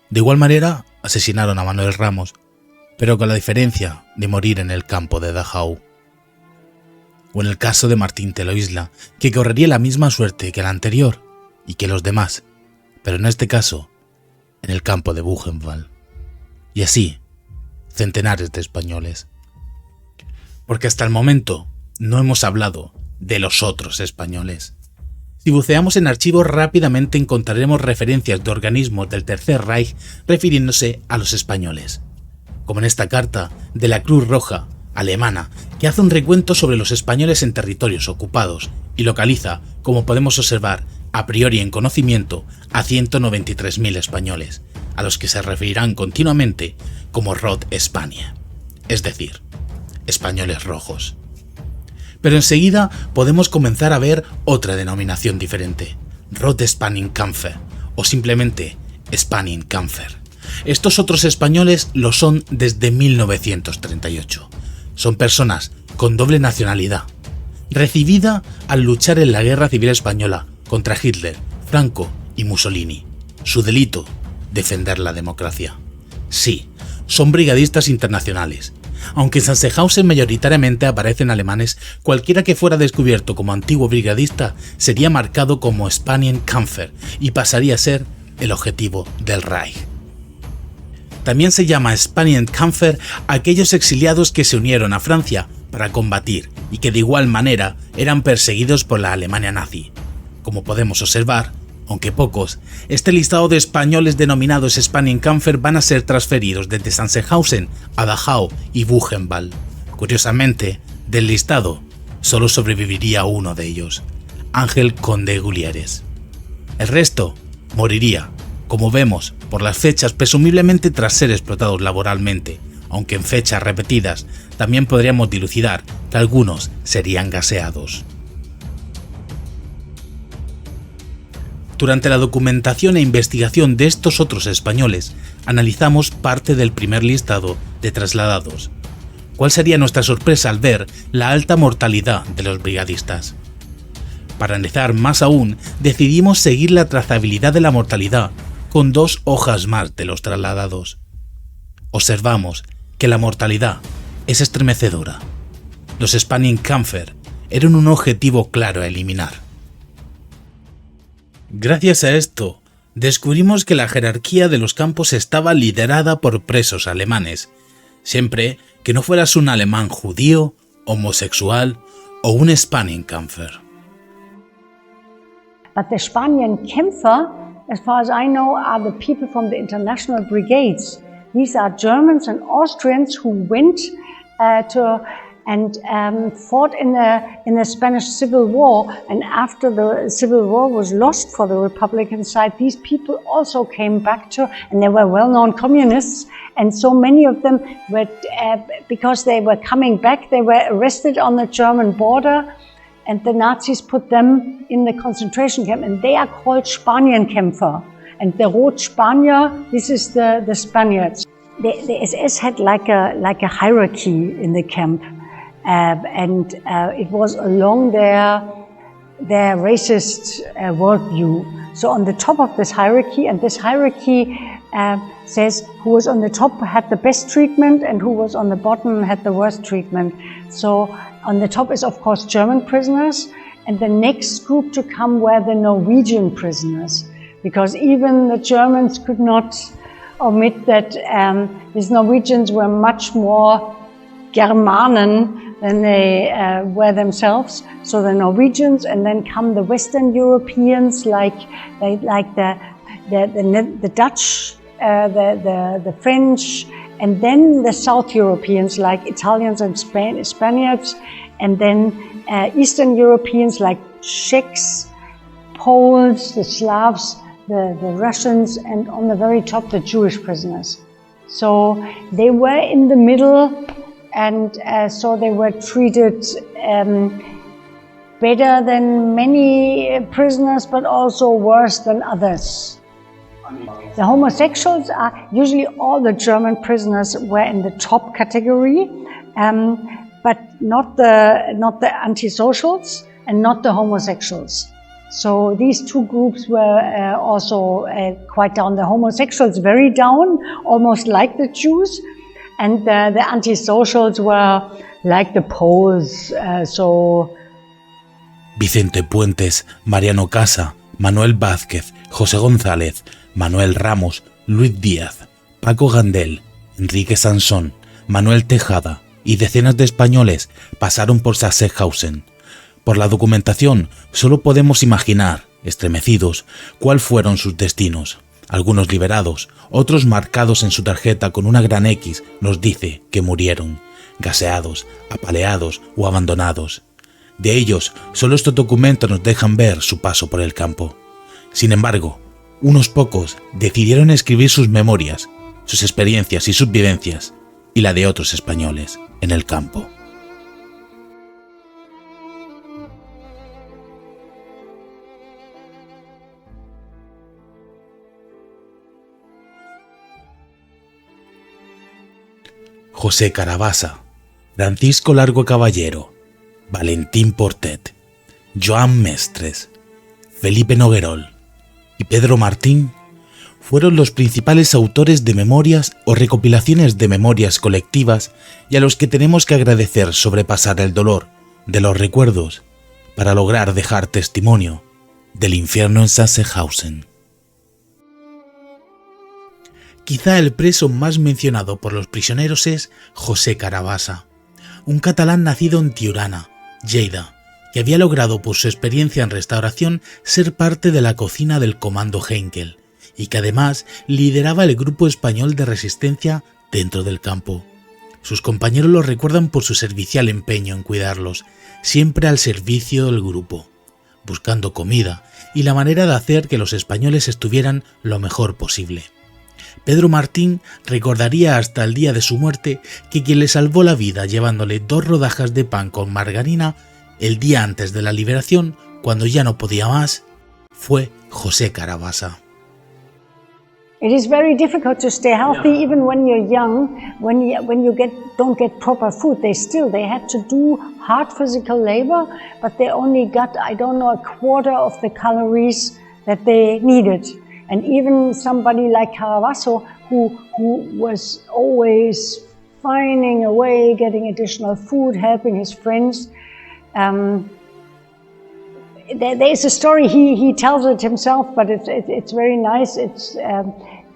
De igual manera, asesinaron a Manuel Ramos, pero con la diferencia de morir en el campo de Dachau. O en el caso de Martín Teloisla, que correría la misma suerte que el anterior y que los demás, pero en este caso, en el campo de Buchenwald. Y así, centenares de españoles. Porque hasta el momento no hemos hablado de los otros españoles. Si buceamos en archivos rápidamente encontraremos referencias de organismos del Tercer Reich refiriéndose a los españoles, como en esta carta de la Cruz Roja alemana que hace un recuento sobre los españoles en territorios ocupados y localiza, como podemos observar, a priori en conocimiento, a 193.000 españoles, a los que se referirán continuamente como Rot España, es decir, españoles rojos. Pero enseguida podemos comenzar a ver otra denominación diferente, Rot Spanienkampfer o simplemente Spanienkampfer. Estos otros españoles lo son desde 1938. Son personas con doble nacionalidad, recibida al luchar en la Guerra Civil Española contra Hitler, Franco y Mussolini. Su delito, defender la democracia. Sí, son brigadistas internacionales. Aunque en Sachsenhausen mayoritariamente aparecen alemanes, cualquiera que fuera descubierto como antiguo brigadista sería marcado como Spanienkampfer y pasaría a ser el objetivo del Reich. También se llama Spanienkampfer a aquellos exiliados que se unieron a Francia para combatir y que de igual manera eran perseguidos por la Alemania nazi. Como podemos observar, aunque pocos, este listado de españoles denominados Spanienkampfer van a ser transferidos desde Sachsenhausen a Dachau y Buchenwald. Curiosamente, del listado, solo sobreviviría uno de ellos, Ángel Conde Gulieres. El resto moriría, como vemos, por las fechas presumiblemente tras ser explotados laboralmente, aunque en fechas repetidas también podríamos dilucidar que algunos serían gaseados. Durante la documentación e investigación de estos otros españoles, analizamos parte del primer listado de trasladados. ¿Cuál sería nuestra sorpresa al ver la alta mortalidad de los brigadistas? Para analizar más aún, decidimos seguir la trazabilidad de la mortalidad con 2 hojas más de los trasladados. Observamos que la mortalidad es estremecedora. Los Spanienkampfer eran un objetivo claro a eliminar. Gracias a esto, descubrimos que la jerarquía de los campos estaba liderada por presos alemanes, siempre que no fueras un alemán judío, homosexual o un Spanienkampfer. But the Spanienkämpfer, as far as I know, are the people from the international brigades. These are Germans and Austrians who went fought in the Spanish Civil War, and after the Civil War was lost for the Republican side, these people also came back and they were well-known communists, and so many of them were, because they were coming back, they were arrested on the German border, and the Nazis put them in the concentration camp, and they are called Spanienkämpfer. And the Rot Spanier, this is the Spaniards. The SS had like a hierarchy in the camp. It was along their racist worldview. So on the top of this hierarchy, and this hierarchy says who was on the top had the best treatment and who was on the bottom had the worst treatment. So on the top is of course German prisoners, and the next group to come were the Norwegian prisoners, because even the Germans could not omit that these Norwegians were much more Germanen than they were themselves. So the Norwegians, and then come the Western Europeans, like the Dutch, the French, and then the South Europeans like Italians and Spaniards, and then Eastern Europeans like Czechs, Poles, the Slavs, the Russians, and on the very top the Jewish prisoners. So they were in the middle, and so they were treated better than many prisoners, but also worse than others. The homosexuals are usually all the German prisoners were in the top category, but not the antisocials and not the homosexuals. So these two groups were also quite down. The homosexuals very down, almost like the Jews, and the antisocials were like the Poles. Vicente Puentes, Mariano Casa, Manuel Vázquez, José González, Manuel Ramos, Luis Díaz, Paco Gandel, Enrique Sansón, Manuel Tejada y decenas de españoles pasaron por Sachsenhausen. Por la documentación solo podemos imaginar, estremecidos, cuál fueron sus destinos. Algunos liberados, otros marcados en su tarjeta con una gran X, nos dice que murieron, gaseados, apaleados o abandonados. De ellos, solo estos documentos nos dejan ver su paso por el campo. Sin embargo, unos pocos decidieron escribir sus memorias, sus experiencias y sus vivencias, y la de otros españoles en el campo. José Carabassa, Francisco Largo Caballero, Valentín Portet, Joan Mestres, Felipe Noguerol y Pedro Martín fueron los principales autores de memorias o recopilaciones de memorias colectivas y a los que tenemos que agradecer sobrepasar el dolor de los recuerdos para lograr dejar testimonio del infierno en Sachsenhausen. Quizá el preso más mencionado por los prisioneros es José Carabassa, un catalán nacido en Tiurana, Lleida, que había logrado por su experiencia en restauración ser parte de la cocina del Comando Heinkel y que además lideraba el grupo español de resistencia dentro del campo. Sus compañeros lo recuerdan por su servicial empeño en cuidarlos, siempre al servicio del grupo, buscando comida y la manera de hacer que los españoles estuvieran lo mejor posible. Pedro Martín recordaría hasta el día de su muerte que quien le salvó la vida llevándole 2 rodajas de pan con margarina el día antes de la liberación, cuando ya no podía más, fue José Carabassa. It is very difficult to stay healthy even when you're young. When you don't get proper food, they had to do hard physical labor, but they only got, I don't know, a quarter of the calories that they needed. And even somebody like Caravaggio, who was always finding a way, getting additional food, helping his friends. There is a story, he tells it himself, but it's very nice. It's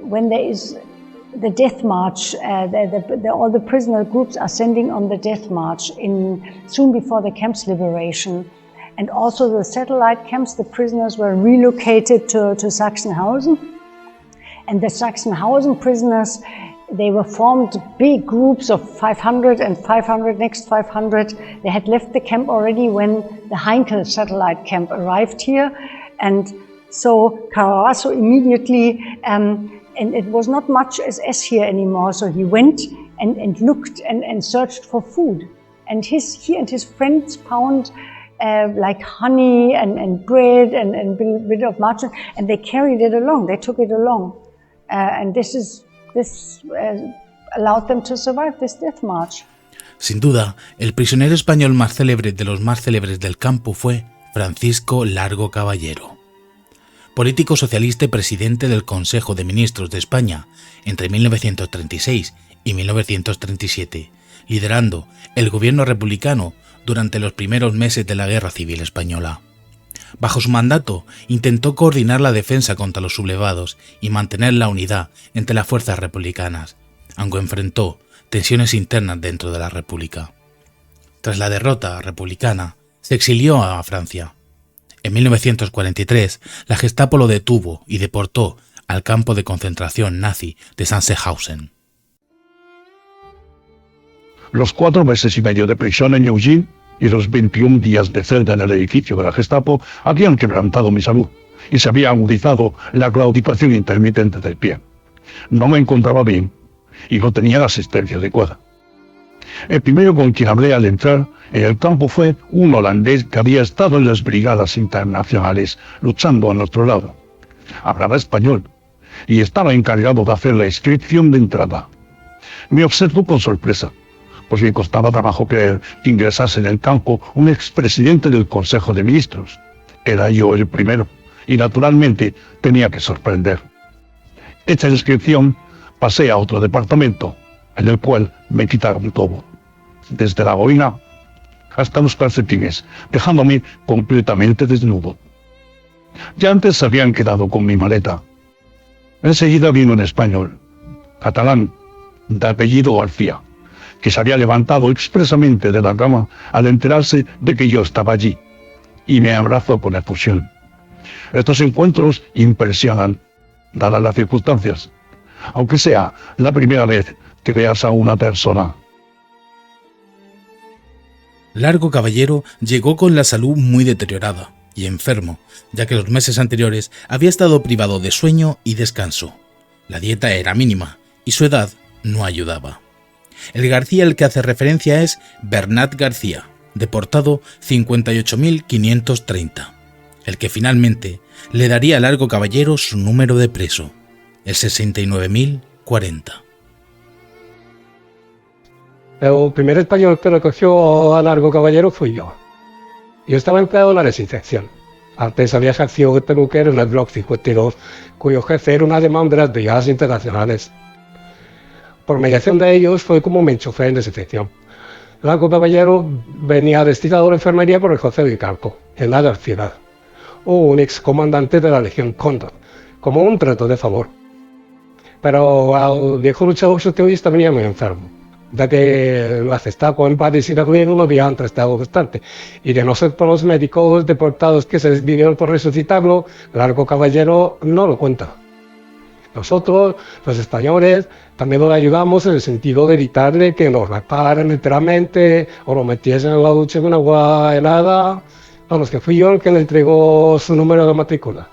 when there is the death march, all the prisoner groups are sending on the death march soon before the camp's liberation. And also the satellite camps, the prisoners were relocated to Sachsenhausen. And the Sachsenhausen prisoners, they were formed big groups of 500 and 500, next 500. They had left the camp already when the Heinkel satellite camp arrived here. And so Caravaggio immediately, and it was not much SS here anymore, so he went and looked and searched for food. And he and his friends found like honey and bread and a bit of margarine, and they carried it along, they took it along. And this allowed them to survive this death march. Sin duda, el prisionero español más célebre de los más célebres del campo fue Francisco Largo Caballero. Político socialista y presidente del Consejo de Ministros de España entre 1936 y 1937, liderando el gobierno republicano durante los primeros meses de la Guerra Civil Española. Bajo su mandato, intentó coordinar la defensa contra los sublevados y mantener la unidad entre las fuerzas republicanas, aunque enfrentó tensiones internas dentro de la República. Tras la derrota republicana, se exilió a Francia. En 1943, la Gestapo lo detuvo y deportó al campo de concentración nazi de Sachsenhausen. Los 4 meses y medio de prisión en Eugene y los 21 días de celda en el edificio de la Gestapo habían quebrantado mi salud y se había agudizado la claudicación intermitente del pie. No me encontraba bien y no tenía la asistencia adecuada. El primero con quien hablé al entrar en el campo fue un holandés que había estado en las brigadas internacionales luchando a nuestro lado. Hablaba español y estaba encargado de hacer la inscripción de entrada. Me observó con sorpresa, pues me costaba trabajo creer que ingresase en el campo un expresidente del Consejo de Ministros. Era yo el primero, y naturalmente tenía que sorprender. Hecha la inscripción, pasé a otro departamento, en el cual me quitaron todo, desde la boina hasta los calcetines, dejándome completamente desnudo. Ya antes se habían quedado con mi maleta. Enseguida vino un español, catalán, de apellido García, que se había levantado expresamente de la cama al enterarse de que yo estaba allí, y me abrazó con efusión. Estos encuentros impresionan, dadas las circunstancias, aunque sea la primera vez que veas a una persona. Largo Caballero llegó con la salud muy deteriorada y enfermo, ya que los meses anteriores había estado privado de sueño y descanso. La dieta era mínima y su edad no ayudaba. El García al que hace referencia es Bernat García, deportado 58.530, el que finalmente le daría a Largo Caballero su número de preso, el 69.040. El primer español que recogió a Largo Caballero fui yo. Yo estaba empleado en la Resistencia. Antes había ejercido de peluquero en el Bloc 52, cuyo jefe era un alemán de las brigadas internacionales. Por mediación de ellos fue como mi chofer en Resistencia. Largo Caballero venía destinado a la enfermería por el José del Campo, en la Ciudad, o un excomandante de la Legión Cóndor, como un trato de favor. Pero al viejo luchador socialista venía muy enfermo, ya que lo asestado con padres y ruido lo habían trastado bastante, y de no ser por los médicos deportados que se desvivieron por resucitarlo, Largo Caballero no lo cuenta. Nosotros, los españoles, también lo ayudamos en el sentido de evitarle que nos raparan enteramente o lo metiesen en la ducha con agua helada. Vamos, que fui yo el que le entregó su número de matrícula.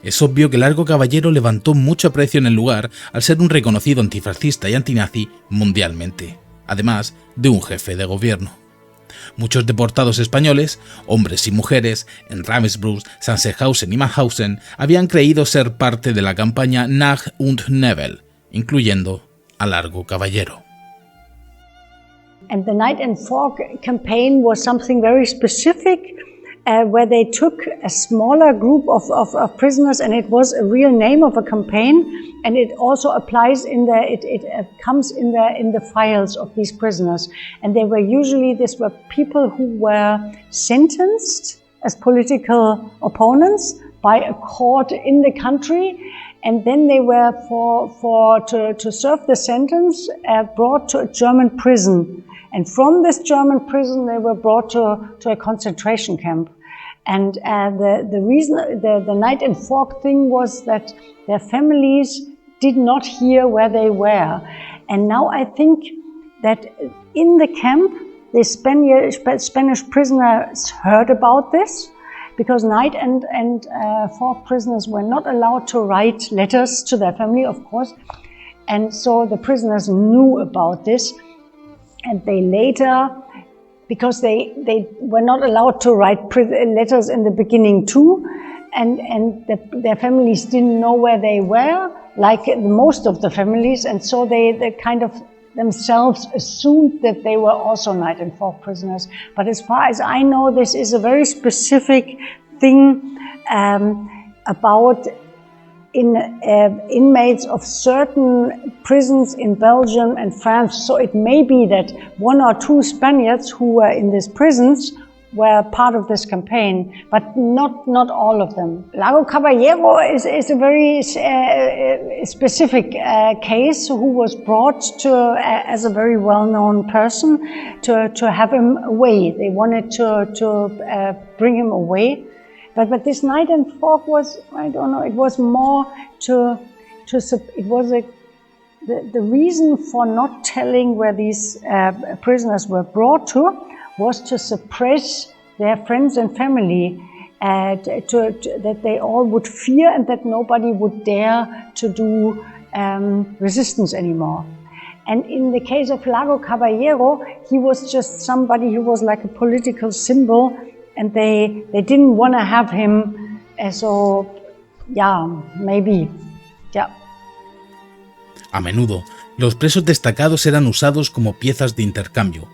Es obvio que Largo Caballero levantó mucho aprecio en el lugar al ser un reconocido antifascista y antinazi mundialmente, además de un jefe de gobierno. Muchos deportados españoles, hombres y mujeres, en Ravensbrück, Sachsenhausen y Mauthausen habían creído ser parte de la campaña Nacht und Nebel, incluyendo a Largo Caballero. And the Night and Fog campaign was something very specific, where they took a smaller group of prisoners, and it was a real name of a campaign, and it also applies in the, it comes in the files of these prisoners. And they were usually, these were people who were sentenced as political opponents by a court in the country, and then they were to serve the sentence brought to a German prison. And from this German prison, they were brought to a concentration camp. And the reason, the Night and Fog thing was that their families did not hear where they were. And now I think that in the camp, the Spanish prisoners heard about this, because Night and Fog prisoners were not allowed to write letters to their family, of course. And so the prisoners knew about this. And they later, because they were not allowed to write letters in the beginning too, and their families didn't know where they were, like most of the families, and so they kind of themselves assumed that they were also Night and Fog prisoners. But as far as I know, this is a very specific thing about inmates of certain prisons in Belgium and France. So it may be that one or two Spaniards who were in these prisons were part of this campaign, but not all of them. Largo Caballero is a very specific case who was brought to as a very well-known person to have him away. They wanted to bring him away. But this Night and Fog was, I don't know, it was more the reason for not telling where these prisoners were brought to was to suppress their friends and family, that they all would fear and that nobody would dare to do resistance anymore. And in the case of Largo Caballero, he was just somebody who was like a political symbol, and they didn't want to have him, so yeah, maybe, yeah. A menudo, los presos destacados eran usados como piezas de intercambio,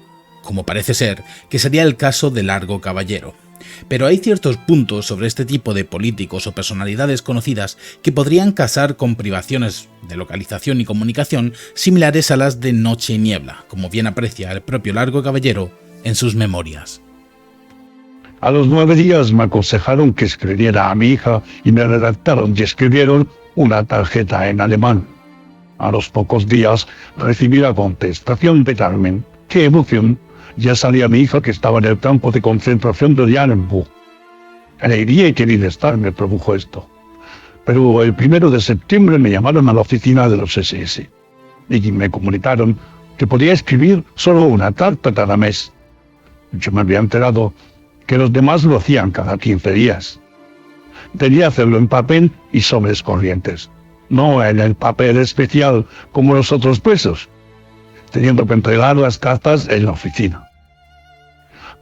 como parece ser que sería el caso de Largo Caballero. Pero hay ciertos puntos sobre este tipo de políticos o personalidades conocidas que podrían casar con privaciones de localización y comunicación similares a las de Noche y Niebla, como bien aprecia el propio Largo Caballero en sus memorias. A los 9 días me aconsejaron que escribiera a mi hija y me redactaron y escribieron una tarjeta en alemán. A los pocos días recibí la contestación de Carmen. ¡Qué emoción! Ya salía mi hija que estaba en el campo de concentración de Ravensbrück. Alegría y quería estar me produjo esto. Pero el 1 de septiembre me llamaron a la oficina de los SS y me comunicaron que podía escribir solo una carta cada mes Yo me había enterado que los demás lo hacían cada 15 días. Debía hacerlo en papel y sobres corrientes, no en el papel especial como los otros presos, teniendo que entregar las cartas en la oficina.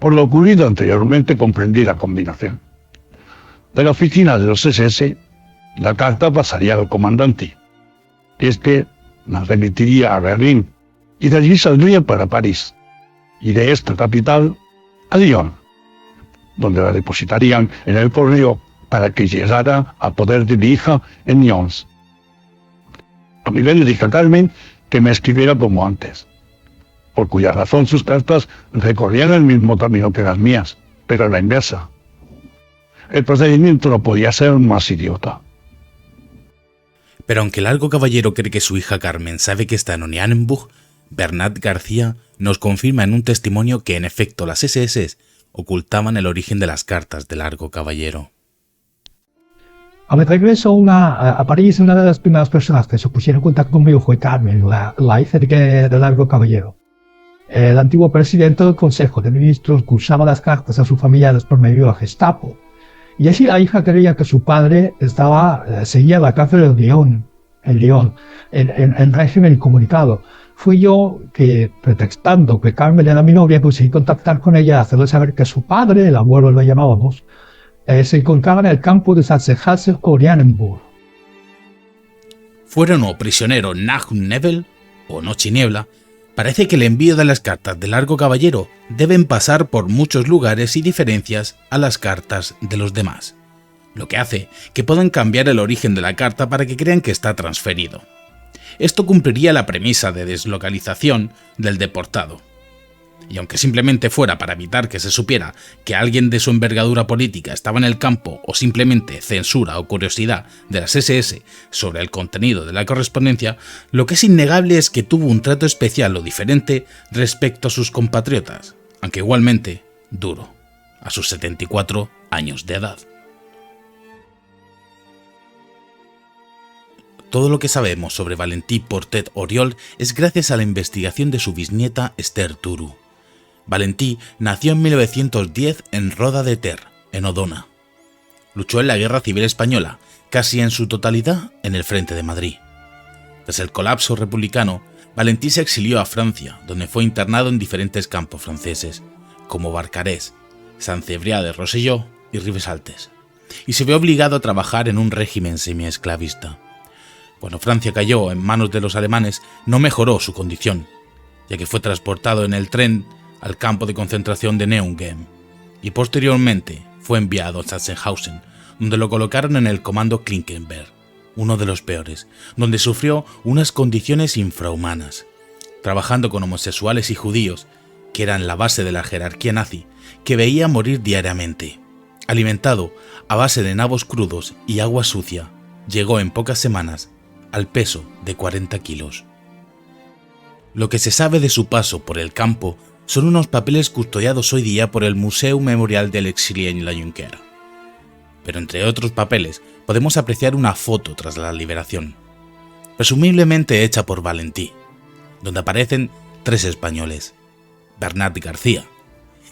Por lo ocurrido anteriormente comprendí la combinación. De la oficina de los SS, la carta pasaría al comandante. Este la remitiría a Berlín y de allí saldría para París. Y de esta capital a Lyon, donde la depositarían en el correo para que llegara a poder de mi hija en Nyons. A mí le dije a Carmen que me escribiera como antes, por cuya razón sus cartas recorrían el mismo camino que las mías, pero a la inversa. El procedimiento no podía ser más idiota. Pero aunque Largo Caballero cree que su hija Carmen sabe que está en Oranienburg, Bernat García nos confirma en un testimonio que en efecto las SS ocultaban el origen de las cartas de Largo Caballero. A mi regreso a París, una de las primeras personas que se pusieron en contacto conmigo fue Carmen, la hija de Largo Caballero. El antiguo presidente del Consejo de Ministros cursaba las cartas a sus familiares por medio de la Gestapo. Y así la hija creía que su padre seguía la cárcel de Lyon, en régimen incomunicado. Fui yo que, pretextando que Carmen era mi novia, conseguí contactar con ella, hacerle saber que su padre, el abuelo lo llamábamos, se encontraba en el campo de Sachsenhausen-Oranienburg. Fueron o prisionero Nacht-Nebel o Noche y Niebla, parece que el envío de las cartas de Largo Caballero deben pasar por muchos lugares y diferencias a las cartas de los demás, lo que hace que puedan cambiar el origen de la carta para que crean que está transferido. Esto cumpliría la premisa de deslocalización del deportado. Y aunque simplemente fuera para evitar que se supiera que alguien de su envergadura política estaba en el campo o simplemente censura o curiosidad de las SS sobre el contenido de la correspondencia, lo que es innegable es que tuvo un trato especial o diferente respecto a sus compatriotas, aunque igualmente duro, a sus 74 años de edad. Todo lo que sabemos sobre Valentí Portet Oriol es gracias a la investigación de su bisnieta Esther Turu. Valentí nació en 1910 en Roda de Ter, en Odona. Luchó en la Guerra Civil Española, casi en su totalidad en el frente de Madrid. Tras el colapso republicano, Valentí se exilió a Francia, donde fue internado en diferentes campos franceses, como Barcarès, Saint-Cébrián-de-Rosselló y Rivesaltes, y se vio obligado a trabajar en un régimen semiesclavista. Cuando Francia cayó en manos de los alemanes, no mejoró su condición, ya que fue transportado en el tren al campo de concentración de Neuengamme, y posteriormente fue enviado a Sachsenhausen, donde lo colocaron en el comando Klinkenberg, uno de los peores, donde sufrió unas condiciones infrahumanas, trabajando con homosexuales y judíos, que eran la base de la jerarquía nazi, que veía morir diariamente. Alimentado a base de nabos crudos y agua sucia, llegó en pocas semanas al peso de 40 kilos. Lo que se sabe de su paso por el campo son unos papeles custodiados hoy día por el Museu Memorial del Exili en la Junquera. Pero entre otros papeles podemos apreciar una foto tras la liberación, presumiblemente hecha por Valentí, donde aparecen 3 españoles. Bernat García,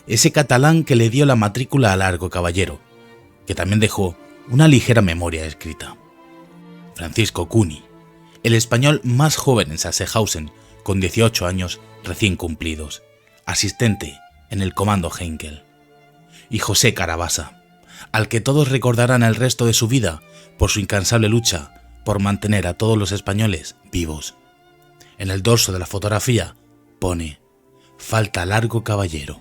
ese catalán que le dio la matrícula a Largo Caballero, que también dejó una ligera memoria escrita. Francisco Cuni, el español más joven en Sachsenhausen, con 18 años recién cumplidos, asistente en el comando Heinkel. Y José Carabasa, al que todos recordarán el resto de su vida por su incansable lucha por mantener a todos los españoles vivos. En el dorso de la fotografía pone: falta Largo Caballero.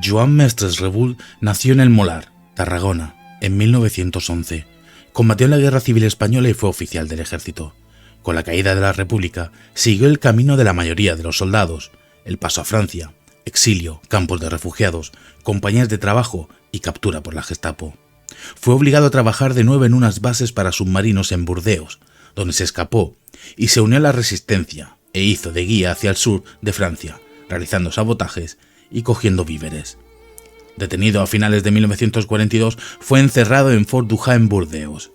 Joan Mestres Rebull nació en El Molar, Tarragona, en 1911. Combatió en la Guerra Civil Española y fue oficial del ejército. Con la caída de la República, siguió el camino de la mayoría de los soldados: el paso a Francia, exilio, campos de refugiados, compañías de trabajo y captura por la Gestapo. Fue obligado a trabajar de nuevo en unas bases para submarinos en Burdeos, donde se escapó y se unió a la resistencia e hizo de guía hacia el sur de Francia, realizando sabotajes y cogiendo víveres. Detenido a finales de 1942, fue encerrado en Fort Duja en Burdeos.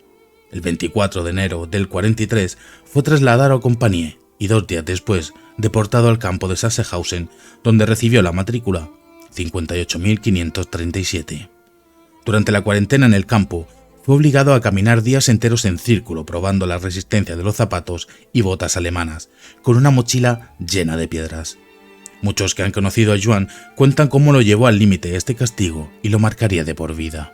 El 24 de enero del 43 fue trasladado a Compagnie y 2 días después deportado al campo de Sachsenhausen, donde recibió la matrícula 58.537. Durante la cuarentena en el campo, fue obligado a caminar días enteros en círculo probando la resistencia de los zapatos y botas alemanas, con una mochila llena de piedras. Muchos que han conocido a Joan cuentan cómo lo llevó al límite este castigo y lo marcaría de por vida.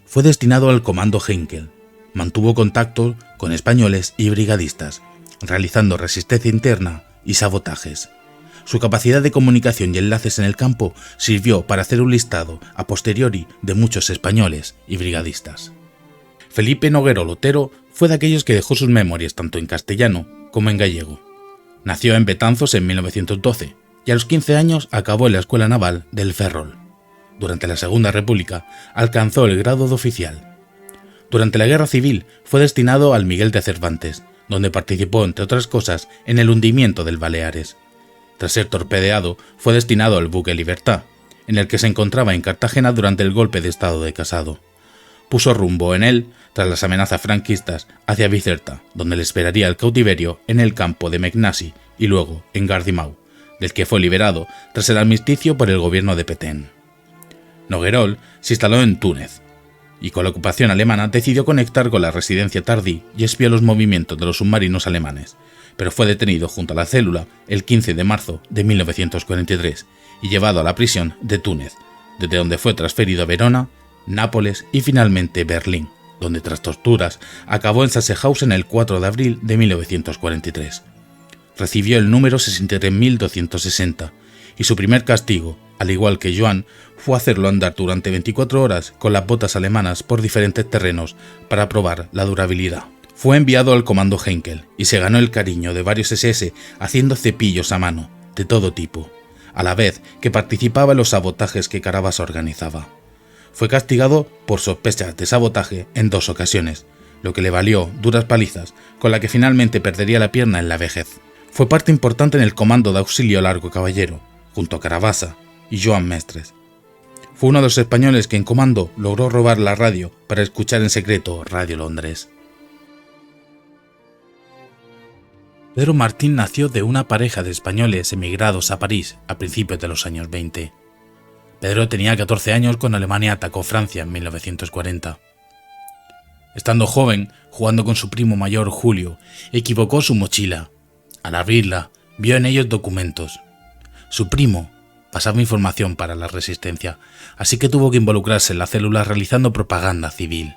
Fue destinado al comando Heinkel. Mantuvo contacto con españoles y brigadistas, realizando resistencia interna y sabotajes. Su capacidad de comunicación y enlaces en el campo sirvió para hacer un listado a posteriori de muchos españoles y brigadistas. Felipe Noguerol Otero fue de aquellos que dejó sus memorias tanto en castellano como en gallego. Nació en Betanzos en 1912 y a los 15 años acabó en la Escuela Naval del Ferrol. Durante la Segunda República alcanzó el grado de oficial. Durante la Guerra Civil fue destinado al Miguel de Cervantes, donde participó, entre otras cosas, en el hundimiento del Baleares. Tras ser torpedeado, fue destinado al buque Libertad, en el que se encontraba en Cartagena durante el golpe de estado de Casado. Puso rumbo en él, tras las amenazas franquistas, hacia Bizerta, donde le esperaría el cautiverio en el campo de Meknasi y luego en Gardimau, del que fue liberado tras el armisticio por el gobierno de Petén. Noguerol se instaló en Túnez, y con la ocupación alemana decidió conectar con la residencia Tardí y espió los movimientos de los submarinos alemanes, pero fue detenido junto a la célula el 15 de marzo de 1943 y llevado a la prisión de Túnez, desde donde fue transferido a Verona, Nápoles y finalmente Berlín, donde tras torturas acabó en Sachsenhausen el 4 de abril de 1943. Recibió el número 63.260 y su primer castigo, al igual que Joan, fue hacerlo andar durante 24 horas con las botas alemanas por diferentes terrenos para probar la durabilidad. Fue enviado al comando Heinkel y se ganó el cariño de varios SS haciendo cepillos a mano, de todo tipo, a la vez que participaba en los sabotajes que Carabas organizaba. Fue castigado por sospechas de sabotaje en 2 ocasiones, lo que le valió duras palizas, con la que finalmente perdería la pierna en la vejez. Fue parte importante en el comando de auxilio Largo Caballero, junto a Carabassa y Joan Mestres. Fue uno de los españoles que en comando logró robar la radio para escuchar en secreto Radio Londres. Pedro Martín nació de una pareja de españoles emigrados a París a principios de los años 20. Pedro tenía 14 años cuando Alemania atacó Francia en 1940. Estando joven, jugando con su primo mayor Julio, equivocó su mochila. Al abrirla, vio en ellos documentos. Su primo pasaba información para la resistencia, así que tuvo que involucrarse en la célula realizando propaganda civil.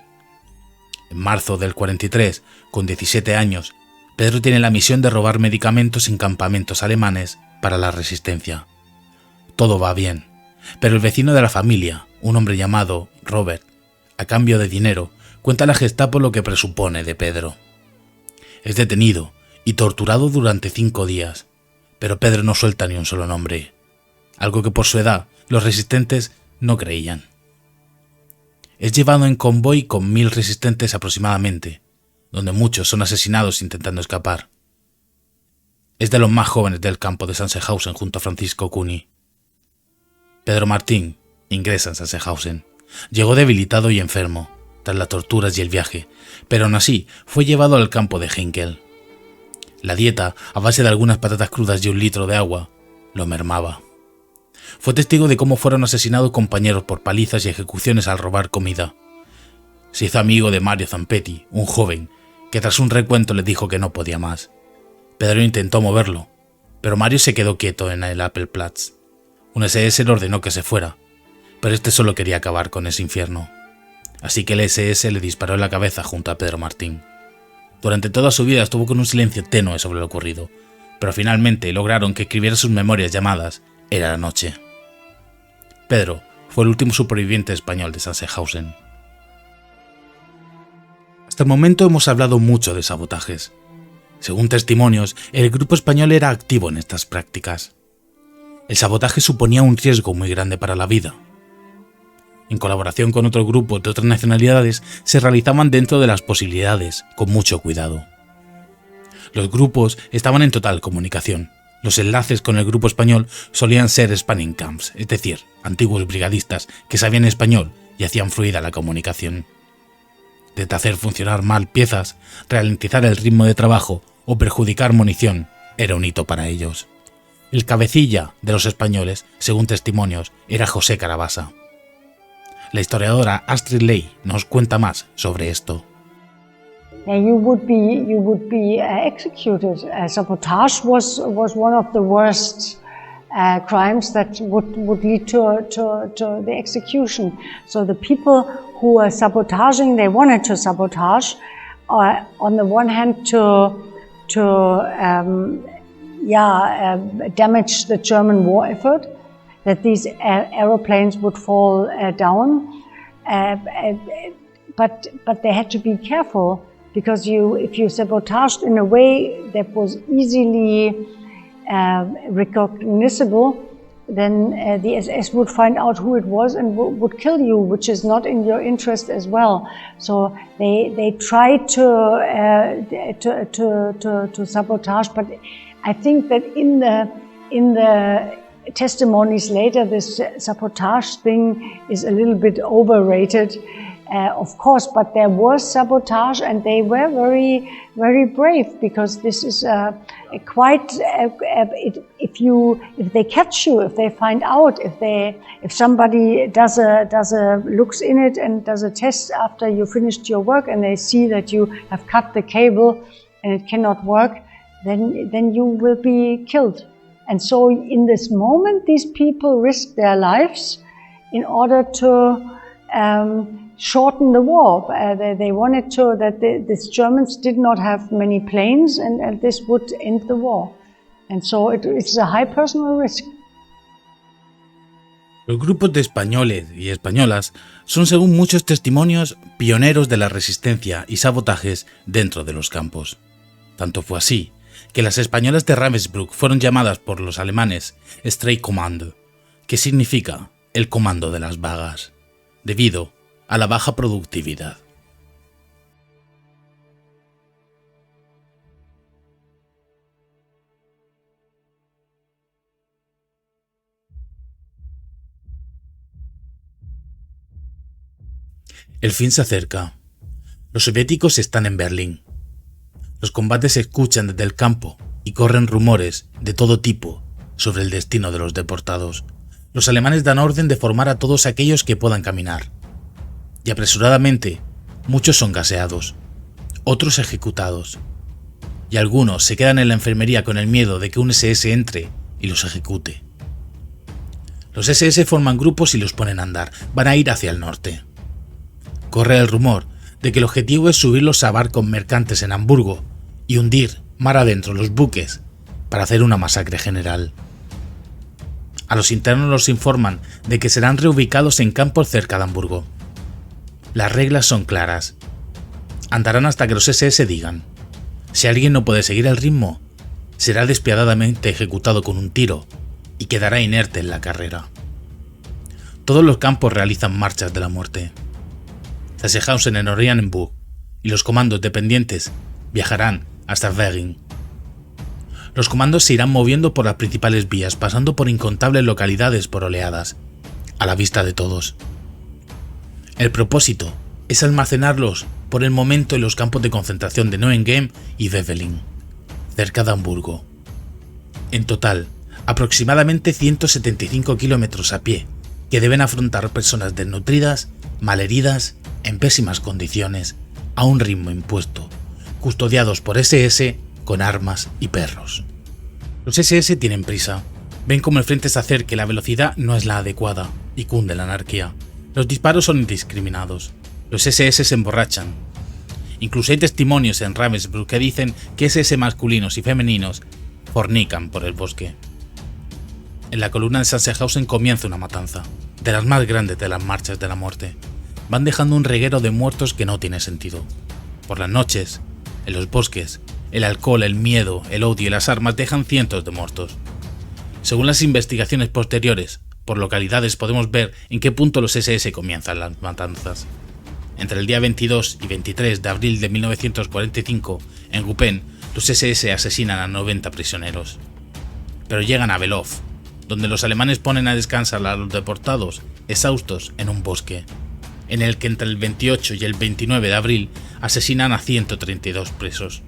En marzo del 43, con 17 años, Pedro tiene la misión de robar medicamentos en campamentos alemanes para la resistencia. Todo va bien, pero el vecino de la familia, un hombre llamado Robert, a cambio de dinero, cuenta a la Gestapo lo que presupone de Pedro. Es detenido y torturado durante 5 días, pero Pedro no suelta ni un solo nombre, algo que por su edad los resistentes no creían. Es llevado en convoy con 1000 resistentes aproximadamente, donde muchos son asesinados intentando escapar. Es de los más jóvenes del campo de Sachsenhausen junto a Francisco Cuny. Pedro Martín ingresa en Sachsenhausen. Llegó debilitado y enfermo, tras las torturas y el viaje, pero aún así fue llevado al campo de Heinkel. La dieta, a base de algunas patatas crudas y 1 litro de agua, lo mermaba. Fue testigo de cómo fueron asesinados compañeros por palizas y ejecuciones al robar comida. Se hizo amigo de Mario Zampetti, un joven, que tras un recuento le dijo que no podía más. Pedro intentó moverlo, pero Mario se quedó quieto en el Appelplatz. Un SS le ordenó que se fuera, pero este solo quería acabar con ese infierno. Así que el SS le disparó en la cabeza junto a Pedro Martín. Durante toda su vida estuvo con un silencio tenue sobre lo ocurrido, pero finalmente lograron que escribiera sus memorias llamadas Era la noche. Pedro fue el último superviviente español de Sachsenhausen. Hasta el momento hemos hablado mucho de sabotajes. Según testimonios, el grupo español era activo en estas prácticas. El sabotaje suponía un riesgo muy grande para la vida. En colaboración con otros grupos de otras nacionalidades, se realizaban dentro de las posibilidades, con mucho cuidado. Los grupos estaban en total comunicación. Los enlaces con el grupo español solían ser Spanning Camps, es decir, antiguos brigadistas que sabían español y hacían fluida la comunicación. desde hacer funcionar mal piezas, ralentizar el ritmo de trabajo o perjudicar munición, era un hito para ellos. El cabecilla de los españoles, según testimonios, era José Carabasa. La historiadora Astrid Ley nos cuenta más sobre esto. You would be executed. Sabotage was one of the worst crimes that would lead to the execution. So the people who were sabotaging, they wanted to sabotage, on the one hand damage the German war effort, that these aeroplanes would fall down, but they had to be careful, because if you sabotaged in a way that was easily recognizable, then the SS would find out who it was and would kill you, which is not in your interest as well. So they tried to sabotage, but I think that in the testimonies later, this sabotage thing is a little bit overrated, of course, but there was sabotage, and they were very, very brave, because this is if they catch you, if they find out, if somebody looks in it and does a test after you finished your work, and they see that you have cut the cable and it cannot work, then you will be killed. And so in this moment, these people risked their lives in order to shorten the war. They wanted that these Germans did not have many planes, and this would end the war. And so it's a high personal risk. Los grupos de españoles y españolas son, según muchos testimonios, pioneros de la resistencia y sabotajes dentro de los campos. Tanto fue así que las españolas de Ravensbrück fueron llamadas por los alemanes Streikkommando, que significa el comando de las vagas, debido a la baja productividad. El fin se acerca. Los soviéticos están en Berlín. Los combates se escuchan desde el campo y corren rumores de todo tipo sobre el destino de los deportados. Los alemanes dan orden de formar a todos aquellos que puedan caminar. Y apresuradamente, muchos son gaseados, otros ejecutados. Y algunos se quedan en la enfermería con el miedo de que un SS entre y los ejecute. Los SS forman grupos y los ponen a andar. Van a ir hacia el norte. Corre el rumor de que el objetivo es subirlos a barcos mercantes en Hamburgo y hundir mar adentro los buques para hacer una masacre general. A los internos los informan de que serán reubicados en campos cerca de Hamburgo. Las reglas son claras. Andarán hasta que los SS digan. Si alguien no puede seguir el ritmo, será despiadadamente ejecutado con un tiro y quedará inerte en la carrera. Todos los campos realizan marchas de la muerte. Sachsenhausen en Oranienburg y los comandos dependientes viajarán hasta Weging. Los comandos se irán moviendo por las principales vías, pasando por incontables localidades por oleadas, a la vista de todos. El propósito es almacenarlos por el momento en los campos de concentración de Neuengamme y Wevelgem, cerca de Hamburgo. En total, aproximadamente 175 kilómetros a pie, que deben afrontar personas desnutridas, malheridas, en pésimas condiciones, a un ritmo impuesto, custodiados por SS con armas y perros. Los SS tienen prisa, ven como el frente se acerca y la velocidad no es la adecuada, y cunde la anarquía. Los disparos son indiscriminados, los SS se emborrachan. Incluso hay testimonios en Ravensbrück que dicen que SS masculinos y femeninos fornican por el bosque. En la columna de Sachsenhausen comienza una matanza, de las más grandes de las marchas de la muerte. Van dejando un reguero de muertos que no tiene sentido. Por las noches, en los bosques, el alcohol, el miedo, el odio y las armas dejan cientos de muertos. Según las investigaciones posteriores, por localidades podemos ver en qué punto los SS comienzan las matanzas. Entre el día 22 y 23 de abril de 1945, en Gupen, los SS asesinan a 90 prisioneros. Pero llegan a Belov, donde los alemanes ponen a descansar a los deportados, exhaustos, en un bosque. en el que entre el 28 y el 29 de abril asesinan a 132 presos.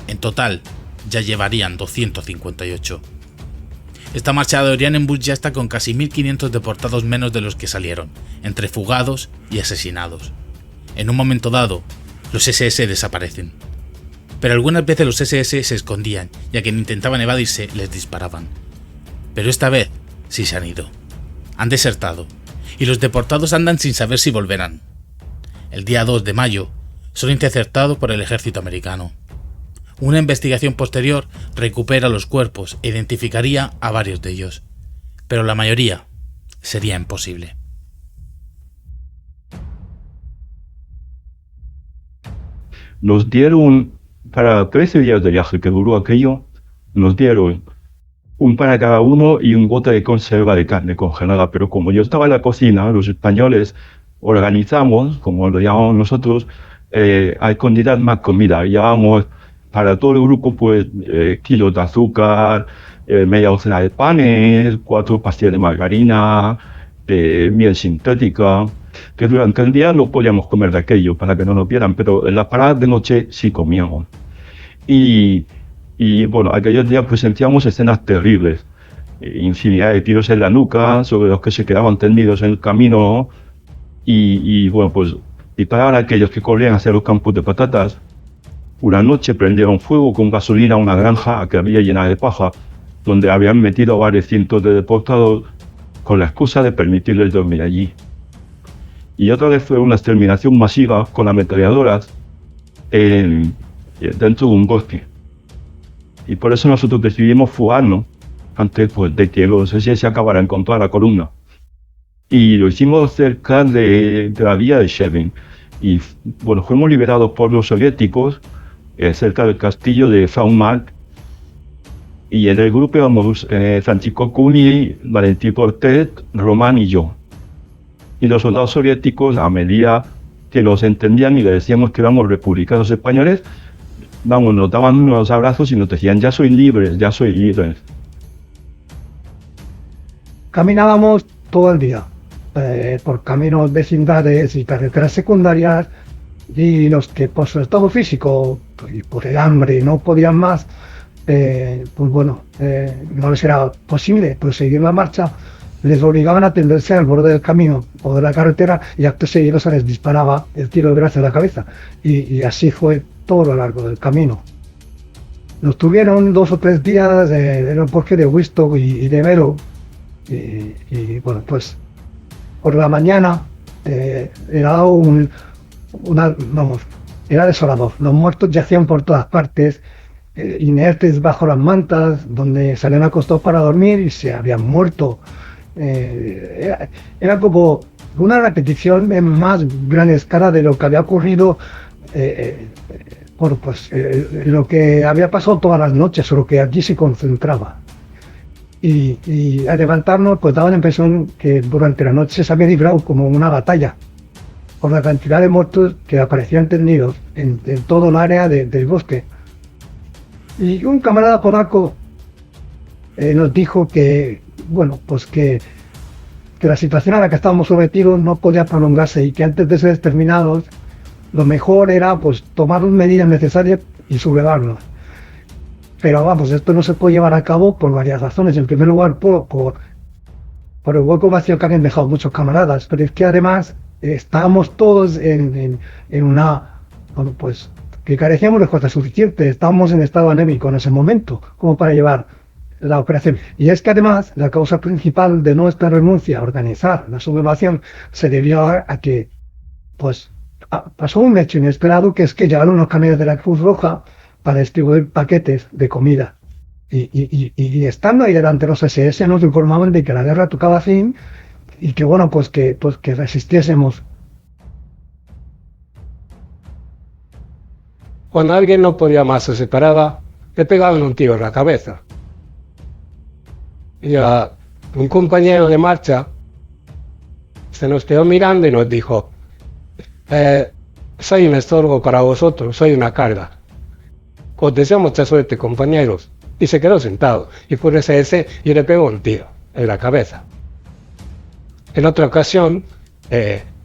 En total, ya llevarían 258. Esta marcha de Oranienburg ya está con casi 1.500 deportados menos de los que salieron, entre fugados y asesinados. En un momento dado, los SS desaparecen. Pero algunas veces los SS se escondían y a quien intentaban evadirse les disparaban. Pero esta vez sí se han ido. Han desertado, y los deportados andan sin saber si volverán. El día 2 de mayo son interceptados por el ejército americano. Una investigación posterior recupera los cuerpos e identificaría a varios de ellos, pero la mayoría sería imposible. Nos dieron, para 13 días de viaje que duró aquello, nos dieron un para cada uno y un bote de conserva de carne congelada. Pero como yo estaba en la cocina, los españoles organizamos, como lo llamamos nosotros, a escondidas más comida. Llevamos para todo el grupo pues kilos de azúcar, media docena de panes, 4 pastillas de margarina, miel sintética, que durante el día no podíamos comer de aquello para que no nos vieran, pero en las paradas de noche sí comíamos. Y bueno, aquellos días presenciamos escenas terribles, infinidad de tiros en la nuca, sobre los que se quedaban tendidos en el camino, y bueno, pues disparaban a aquellos que corrían hacia los campos de patatas. Una noche prendieron fuego con gasolina a una granja que había llena de paja, donde habían metido varios cientos de deportados con la excusa de permitirles dormir allí. Y otra vez fue una exterminación masiva con ametralladoras dentro de un bosque. Y por eso nosotros decidimos fugarnos antes pues, de que los SS acabaran con toda la columna. Y lo hicimos cerca de la vía de Shevin. Y bueno, fuimos liberados por los soviéticos cerca del castillo de Frauenmarkt. Y en el grupo íbamos Francisco Cuni, Valentín Portet, Román y yo. Y los soldados soviéticos, a medida que los entendían y le decíamos que éramos republicanos españoles, vamos, nos daban unos abrazos y nos decían, ya sois libres, ya sois libres. Caminábamos todo el día por caminos, vecindades y carreteras secundarias, y los que por su estado físico y por el hambre no podían más, pues bueno, no les era posible proseguir la marcha, les obligaban a tenderse al borde del camino o de la carretera y acto seguido se les disparaba el tiro de brazo a la cabeza. Y así fue todo lo largo del camino. Nos tuvieron 2 o 3 días en el bosque de Wistow y de Vero. Y bueno, pues por la mañana era era desolador. Los muertos yacían por todas partes, inertes bajo las mantas, donde se habían acostado para dormir y se habían muerto. Era como una repetición en más gran escala de lo que había ocurrido, lo que había pasado todas las noches, o lo que allí se concentraba. Y al levantarnos, pues daba la impresión que durante la noche se había librado como una batalla, por la cantidad de muertos que aparecían tendidos en todo el área del bosque. Y un camarada polaco nos dijo que bueno, pues que la situación a la que estábamos sometidos no podía prolongarse y que antes de ser exterminados lo mejor era pues tomar las medidas necesarias y sublevarnos. Pero vamos, esto no se puede llevar a cabo por varias razones. En primer lugar, por el hueco vacío que habían dejado muchos camaradas, pero es que además estábamos todos en una, bueno, pues que carecíamos de fuerza suficiente, estábamos en estado anémico en ese momento como para llevar la operación. Y es que además la causa principal de nuestra renuncia a organizar la sublevación se debió a que pues pasó un hecho inesperado, que es que llegaron unos camiones de la Cruz Roja para distribuir paquetes de comida. Y estando ahí delante los SS nos informaban de que la guerra tocaba fin y que bueno, pues que resistiésemos. Cuando alguien no podía más, se separaba, le pegaban un tiro en la cabeza. Y un compañero de marcha se nos quedó mirando y nos dijo, soy un estorbo para vosotros, soy una carga. Os deseo mucha suerte, compañeros. Y se quedó sentado. Y por ese y le pegó un tiro en la cabeza. En otra ocasión,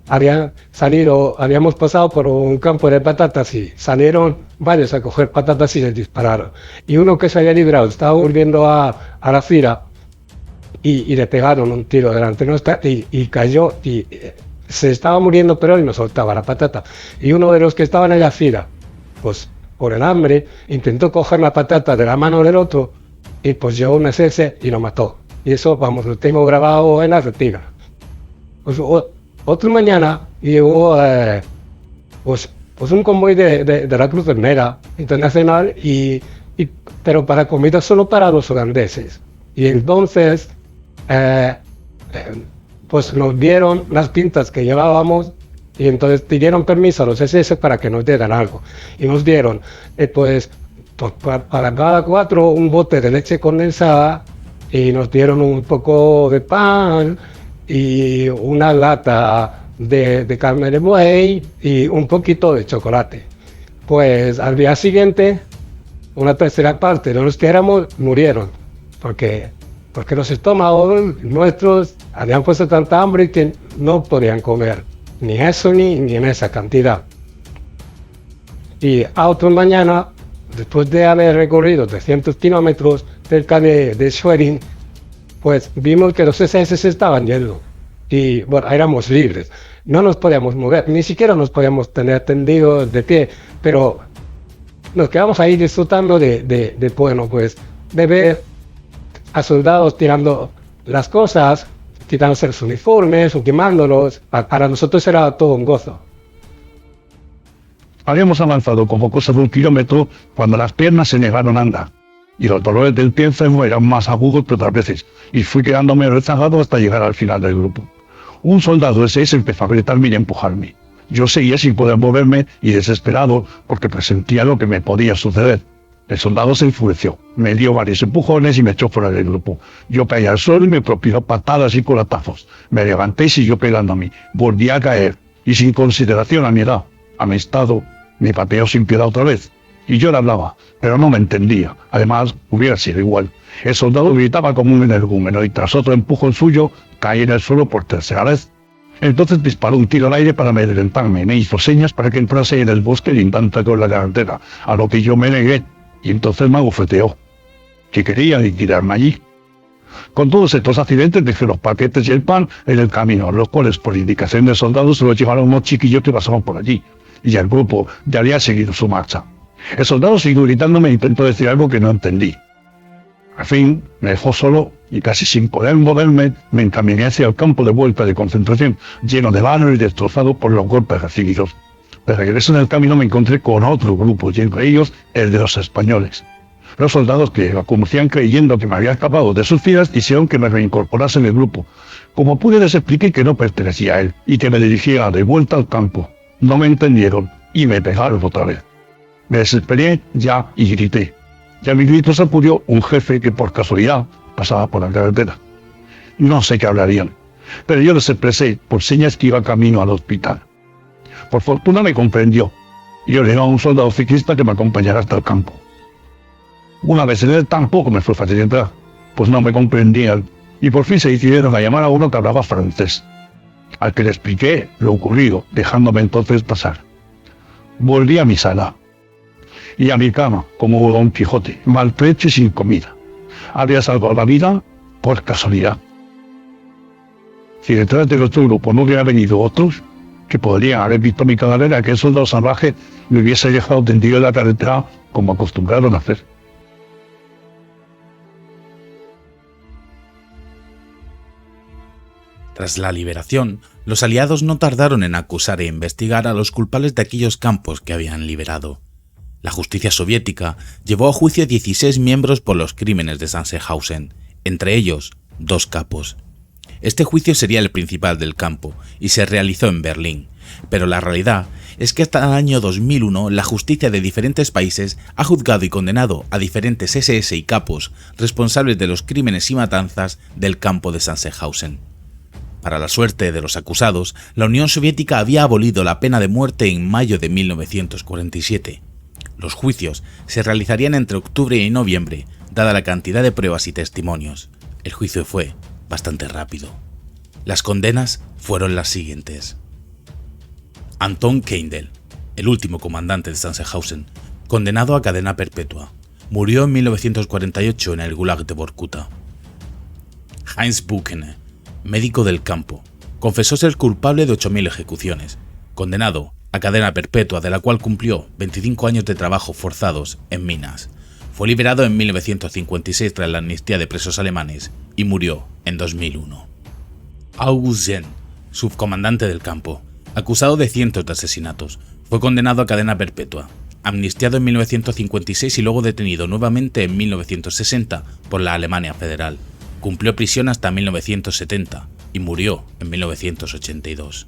habíamos pasado por un campo de patatas y salieron varios a coger patatas y les dispararon. Y uno que se había librado estaba volviendo a la fila y le pegaron un tiro delante nuestra y cayó y se estaba muriendo, pero él no soltaba la patata. Y uno de los que estaban en la fila, pues por el hambre, intentó coger la patata de la mano del otro y pues llevó un SS y lo mató. Y eso, vamos, lo tengo grabado en la retina. Pues otra mañana llegó pues un convoy de la Cruz Vermelha Internacional, pero para comida solo para los holandeses. Y entonces, pues nos vieron las pintas que llevábamos y entonces pidieron permiso a los SS para que nos dieran algo. Y nos dieron, pues para cada 4 un bote de leche condensada y nos dieron un poco de pan y una lata de carne de buey y un poquito de chocolate. Pues al día siguiente, una tercera parte de los que éramos murieron, porque los estómagos nuestros habían puesto tanta hambre que no podían comer, ni eso ni en esa cantidad. Y a otra mañana, después de haber recorrido 300 kilómetros cerca de Schwerin, pues vimos que los SS se estaban yendo. Y bueno, éramos libres, no nos podíamos mover, ni siquiera nos podíamos tener tendidos de pie, pero nos quedamos ahí disfrutando de bueno, pues de ver a soldados tirando las cosas, quitándose los uniformes o quemándolos. Para nosotros era todo un gozo. Habíamos avanzado como cosa de 1 kilómetro cuando las piernas se negaron a andar y los dolores del pie enfermo eran más agudos que otras veces y fui quedándome rezagado hasta llegar al final del grupo. Un soldado SS empezó a gritarme y a empujarme. Yo seguía sin poder moverme y desesperado porque presentía lo que me podía suceder. El soldado se enfureció, me dio varios empujones y me echó fuera del grupo. Yo caí al suelo y me propinó patadas y colatazos. Me levanté y siguió pegándome. Volví a caer y sin consideración a mi edad, a mi estado, me pateó sin piedad otra vez. Y yo le hablaba, pero no me entendía. Además, hubiera sido igual. El soldado gritaba como un energúmeno y tras otro empujón suyo, caí en el suelo por tercera vez. Entonces disparó un tiro al aire para amedrentarme. Me hizo señas para que entrase en el bosque lindante con la carretera, a lo que yo me negué. Y entonces me abofeteó, que quería tirarme allí. Con todos estos accidentes dejé los paquetes y el pan en el camino, los cuales por indicación del soldado se los llevaron unos chiquillos que pasaban por allí, y el grupo ya había seguido su marcha. El soldado siguió gritándome e intentó decir algo que no entendí. Al fin me dejó solo y casi sin poder moverme me encaminé hacia el campo de vuelta de concentración, lleno de balas y destrozado por los golpes recibidos. De regreso en el camino me encontré con otro grupo, y entre ellos el de los españoles. Los soldados que conocían creyendo que me había escapado de sus filas hicieron que me reincorporase en el grupo. Como pude les expliqué que no pertenecía a él y que me dirigía de vuelta al campo. No me entendieron y me pegaron otra vez. Me desesperé ya y grité. Y a mi grito se acudió un jefe que por casualidad pasaba por la carretera. No sé qué hablarían, pero yo les expresé por señas que iba camino al hospital. Por fortuna me comprendió y ordenó a un soldado ciclista que me acompañara hasta el campo. Una vez en él tampoco me fue fácil entrar, pues no me comprendían y por fin se decidieron a llamar a uno que hablaba francés, al que le expliqué lo ocurrido, dejándome entonces pasar. Volví a mi sala y a mi cama como Don Quijote, maltrecho y sin comida. Había salvado la vida por casualidad. Si detrás de nuestro grupo no hubiera venido otros, que podrían haber visto mi cadáver, aquel soldado salvaje me hubiese dejado tendido en la carretera como acostumbraron a hacer. Tras la liberación, los aliados no tardaron en acusar e investigar a los culpables de aquellos campos que habían liberado. La justicia soviética llevó a juicio a 16 miembros por los crímenes de Sachsenhausen, entre ellos 2 capos. Este juicio sería el principal del campo y se realizó en Berlín, pero la realidad es que hasta el año 2001 la justicia de diferentes países ha juzgado y condenado a diferentes SS y capos responsables de los crímenes y matanzas del campo de Sachsenhausen. Para la suerte de los acusados, la Unión Soviética había abolido la pena de muerte en mayo de 1947. Los juicios se realizarían entre octubre y noviembre, dada la cantidad de pruebas y testimonios. El juicio fue bastante rápido. Las condenas fueron las siguientes. Anton Keindl, el último comandante de Sachsenhausen, condenado a cadena perpetua, murió en 1948 en el Gulag de Vorkuta. Heinz Buchene, médico del campo, confesó ser culpable de 8.000 ejecuciones, condenado a cadena perpetua, de la cual cumplió 25 años de trabajo forzados en minas. Fue liberado en 1956 tras la amnistía de presos alemanes y murió en 2001. August Jen, subcomandante del campo, acusado de cientos de asesinatos, fue condenado a cadena perpetua, amnistiado en 1956 y luego detenido nuevamente en 1960 por la Alemania Federal. Cumplió prisión hasta 1970 y murió en 1982.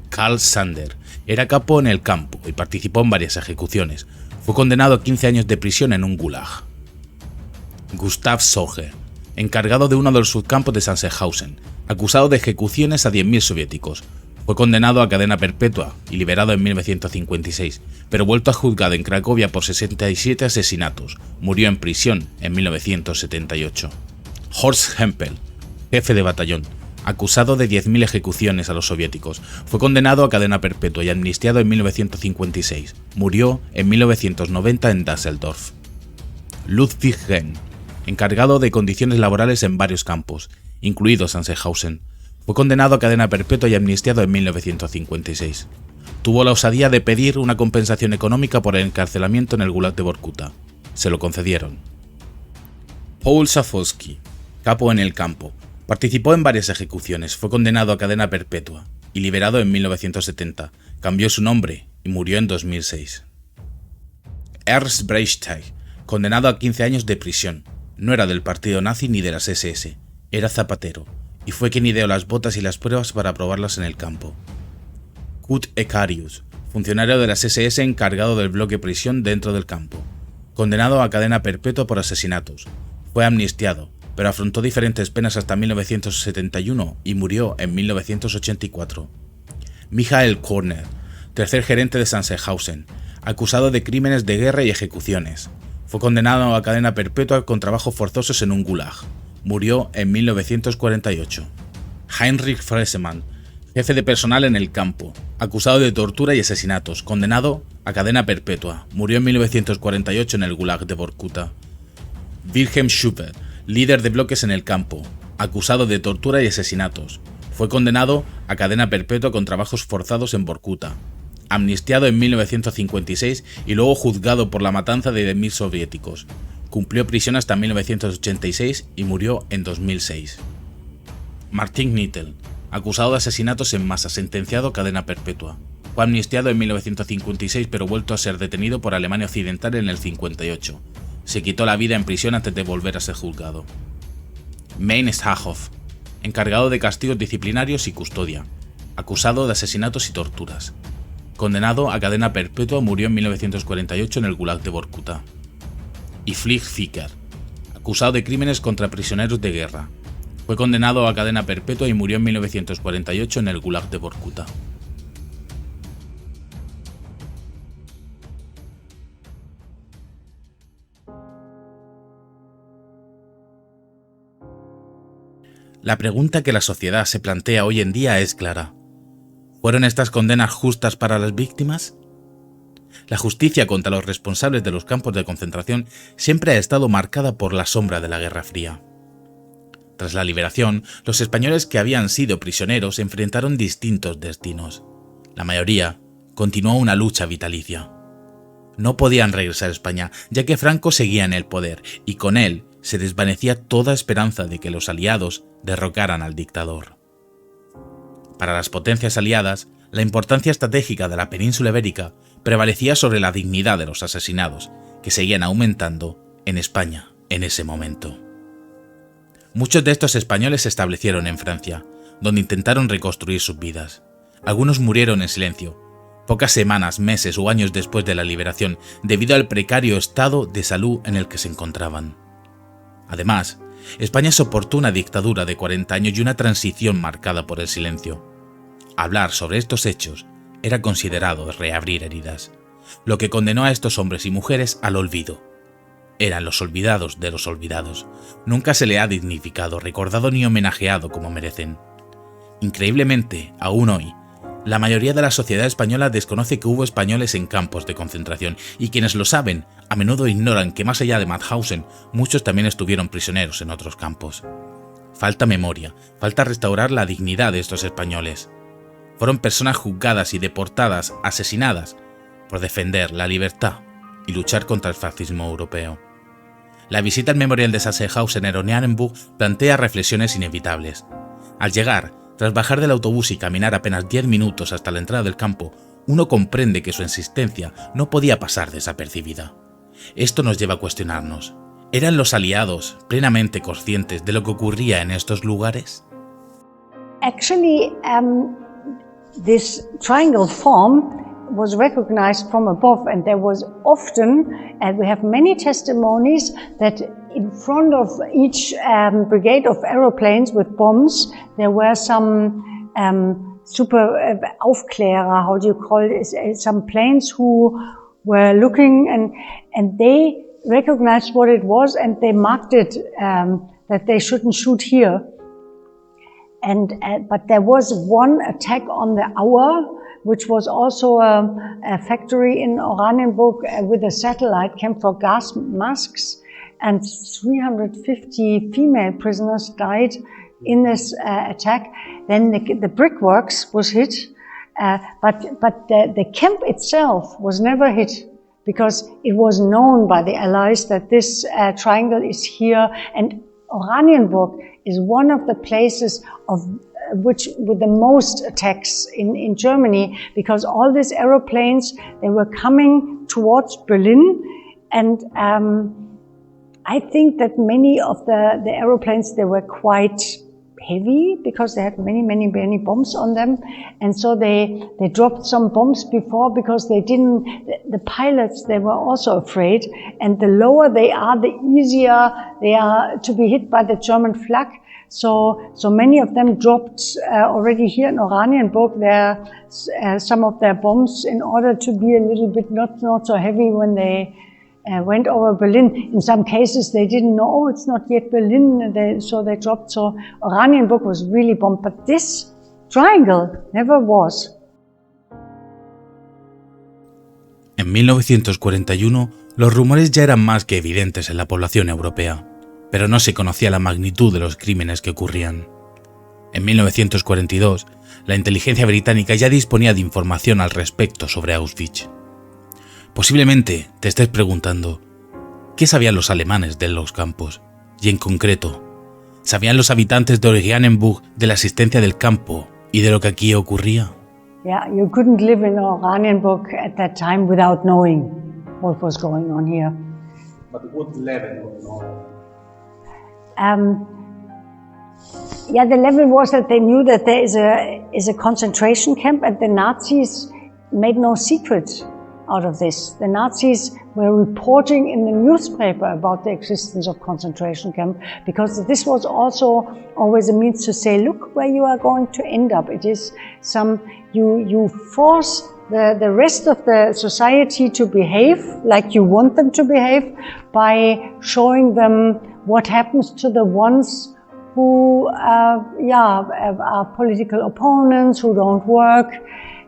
Karl Sander era capo en el campo y participó en varias ejecuciones. Fue condenado a 15 años de prisión en un gulag. Gustav Soge, encargado de uno de los subcampos de Sachsenhausen, acusado de ejecuciones a 10.000 soviéticos, fue condenado a cadena perpetua y liberado en 1956, pero vuelto a juzgado en Cracovia por 67 asesinatos. Murió en prisión en 1978. Horst Hempel, jefe de batallón, acusado de 10.000 ejecuciones a los soviéticos, fue condenado a cadena perpetua y amnistiado en 1956. Murió en 1990 en Düsseldorf. Ludwig Gen, encargado de condiciones laborales en varios campos, incluido Sachsenhausen, fue condenado a cadena perpetua y amnistiado en 1956. Tuvo la osadía de pedir una compensación económica por el encarcelamiento en el Gulag de Vorkuta. Se lo concedieron. Paul Sapolsky, capo en el campo, participó en varias ejecuciones, fue condenado a cadena perpetua y liberado en 1970. Cambió su nombre y murió en 2006. Ernst Breitscheid, condenado a 15 años de prisión. No era del partido nazi ni de las SS, era zapatero, y fue quien ideó las botas y las pruebas para probarlas en el campo. Kurt Ekarius, funcionario de las SS encargado del bloque prisión dentro del campo, condenado a cadena perpetua por asesinatos. Fue amnistiado, pero afrontó diferentes penas hasta 1971 y murió en 1984. Michael Körner, tercer gerente de Sachsenhausen, acusado de crímenes de guerra y ejecuciones. Fue condenado a cadena perpetua con trabajos forzosos en un gulag. Murió en 1948. Heinrich Fressemann, jefe de personal en el campo, acusado de tortura y asesinatos, condenado a cadena perpetua. Murió en 1948 en el Gulag de Vorkuta. Wilhelm Schubert, líder de bloques en el campo, acusado de tortura y asesinatos. Fue condenado a cadena perpetua con trabajos forzados en Vorkuta. Amnistiado en 1956 y luego juzgado por la matanza de 10.000 soviéticos. Cumplió prisión hasta 1986 y murió en 2006. Martin Knittel, acusado de asesinatos en masa, sentenciado a cadena perpetua. Fue amnistiado en 1956 pero vuelto a ser detenido por Alemania Occidental en el 58. Se quitó la vida en prisión antes de volver a ser juzgado. Mein Stachhoff, encargado de castigos disciplinarios y custodia, acusado de asesinatos y torturas. Condenado a cadena perpetua, murió en 1948 en el Gulag de Vorkuta. Y Flick Ficker, acusado de crímenes contra prisioneros de guerra. Fue condenado a cadena perpetua y murió en 1948 en el Gulag de Vorkuta. La pregunta que la sociedad se plantea hoy en día es clara. ¿Fueron estas condenas justas para las víctimas? La justicia contra los responsables de los campos de concentración siempre ha estado marcada por la sombra de la Guerra Fría. Tras la liberación, los españoles que habían sido prisioneros enfrentaron distintos destinos. La mayoría continuó una lucha vitalicia. No podían regresar a España, ya que Franco seguía en el poder, y con él se desvanecía toda esperanza de que los aliados derrocaran al dictador. Para las potencias aliadas, la importancia estratégica de la península ibérica prevalecía sobre la dignidad de los asesinados, que seguían aumentando en España en ese momento. Muchos de estos españoles se establecieron en Francia, donde intentaron reconstruir sus vidas. Algunos murieron en silencio, pocas semanas, meses o años después de la liberación, debido al precario estado de salud en el que se encontraban. Además, España soportó una dictadura de 40 años y una transición marcada por el silencio. Hablar sobre estos hechos era considerado reabrir heridas, lo que condenó a estos hombres y mujeres al olvido. Eran los olvidados de los olvidados. Nunca se le ha dignificado, recordado ni homenajeado como merecen. Increíblemente, aún hoy, La mayoría de la sociedad española desconoce que hubo españoles en campos de concentración, y quienes lo saben a menudo ignoran que más allá de Mauthausen, muchos también estuvieron prisioneros en otros campos. Falta memoria, falta restaurar la dignidad de estos españoles. Fueron personas juzgadas y deportadas, asesinadas, por defender la libertad y luchar contra el fascismo europeo. La visita al memorial de Sachsenhausen en Oranienburg plantea reflexiones inevitables. Al llegar, tras bajar del autobús y caminar apenas 10 minutos hasta la entrada del campo, uno comprende que su existencia no podía pasar desapercibida. Esto nos lleva a cuestionarnos. ¿Eran los aliados plenamente conscientes de lo que ocurría en estos lugares? Actually, this triangle form was recognized from above, and there was often, and we have many testimonies that in front of each brigade of aeroplanes with bombs, there were some super Aufklärer, how do you call it, some planes who were looking, and they recognized what it was, and they marked it that they shouldn't shoot here. And but there was one attack on the Auer, which was also a factory in Oranienburg with a satellite camp for gas masks, and 350 female prisoners died in this attack. Then the brickworks was hit, but the camp itself was never hit, because it was known by the Allies that this triangle is here, and Oranienburg is one of the places of which with the most attacks in Germany, because all these aeroplanes, they were coming towards Berlin, and I think that many of the aeroplanes, they were quite heavy because they had many bombs on them, and so they dropped some bombs before, because the pilots, they were also afraid, and the lower they are, the easier they are to be hit by the German flak. So many of them dropped already here in Oranienburg some of their bombs, in order to be a little bit not so heavy when they went over Berlin. In some cases, they didn't know, it's not yet Berlin, so they dropped. So Oranienburg was really bombed, but this triangle never was. En 1941, los rumores ya eran más que evidentes en la población europea, pero no se conocía la magnitud de los crímenes que ocurrían. En 1942, la inteligencia británica ya disponía de información al respecto sobre Auschwitz. Posiblemente te estés preguntando, ¿qué sabían los alemanes de los campos? Y en concreto, ¿sabían los habitantes de Oranienburg de la existencia del campo y de lo que aquí ocurría? Yeah, you couldn't live in Oranienburg at that time without knowing what was going on here. But what level of knowledge? Yeah, the level was that they knew that there is a concentration camp, and the Nazis made no secret out of this. The Nazis were reporting in the newspaper about the existence of concentration camp, because this was also always a means to say, look where you are going to end up. It is you force the rest of the society to behave like you want them to behave, by showing them what happens to the ones who are political opponents, who don't work.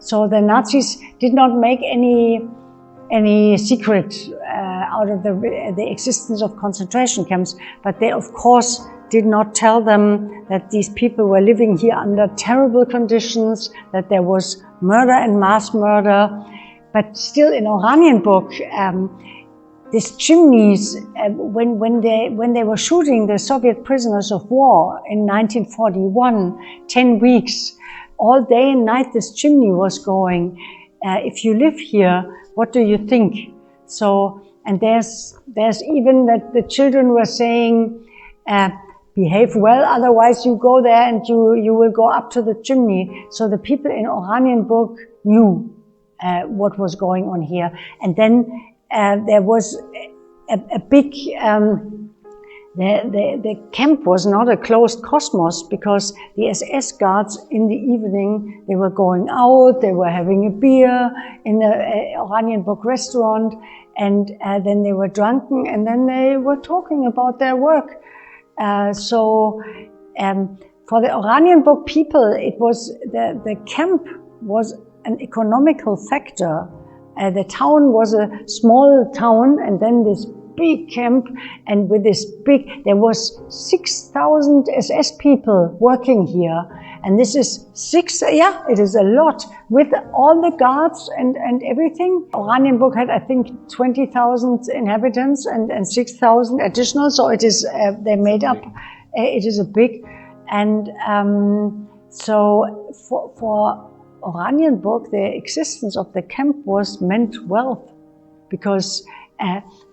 So the Nazis did not make any secret out of the existence of concentration camps, but they of course did not tell them that these people were living here under terrible conditions, that there was murder and mass murder. But still in Oranienburg, these chimneys, when they were shooting the Soviet prisoners of war in 1941, 10 weeks, all day and night this chimney was going. If you live here, what do you think? So, and there's even that the children were saying, behave well, otherwise you go there and you will go up to the chimney. So the people in Oranienburg knew what was going on here. And then there was a big, the camp was not a closed cosmos, because the SS guards in the evening, they were going out, they were having a beer in the Oranienburg restaurant, and then they were drunken, and then they were talking about their work. For the Oranienburg people, it was the camp was an economical factor. The town was a small town, and then this big camp, and with this there was 6,000 SS people working here. And this is it is a lot, with all the guards and everything. Oranienburg had, I think, 20,000 inhabitants and 6,000 additional, so it is, they made up, it is a big, and so for Oranienburg, the existence of the camp was meant wealth, because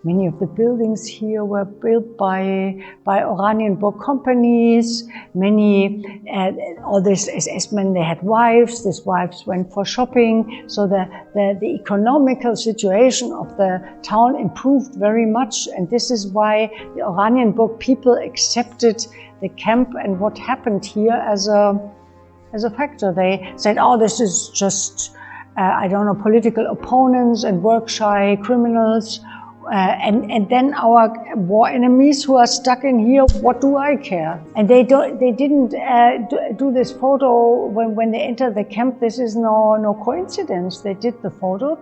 many of the buildings here were built by Oranienburg companies. Many, all these SS men, they had wives. These wives went for shopping. So the economical situation of the town improved very much. And this is why the Oranienburg people accepted the camp and what happened here as a factor. They said, oh, this is just, political opponents and work-shy criminals. And then our war enemies who are stuck in here, what do I care? And they didn't do this photo when they entered the camp. This is no coincidence. They did the photo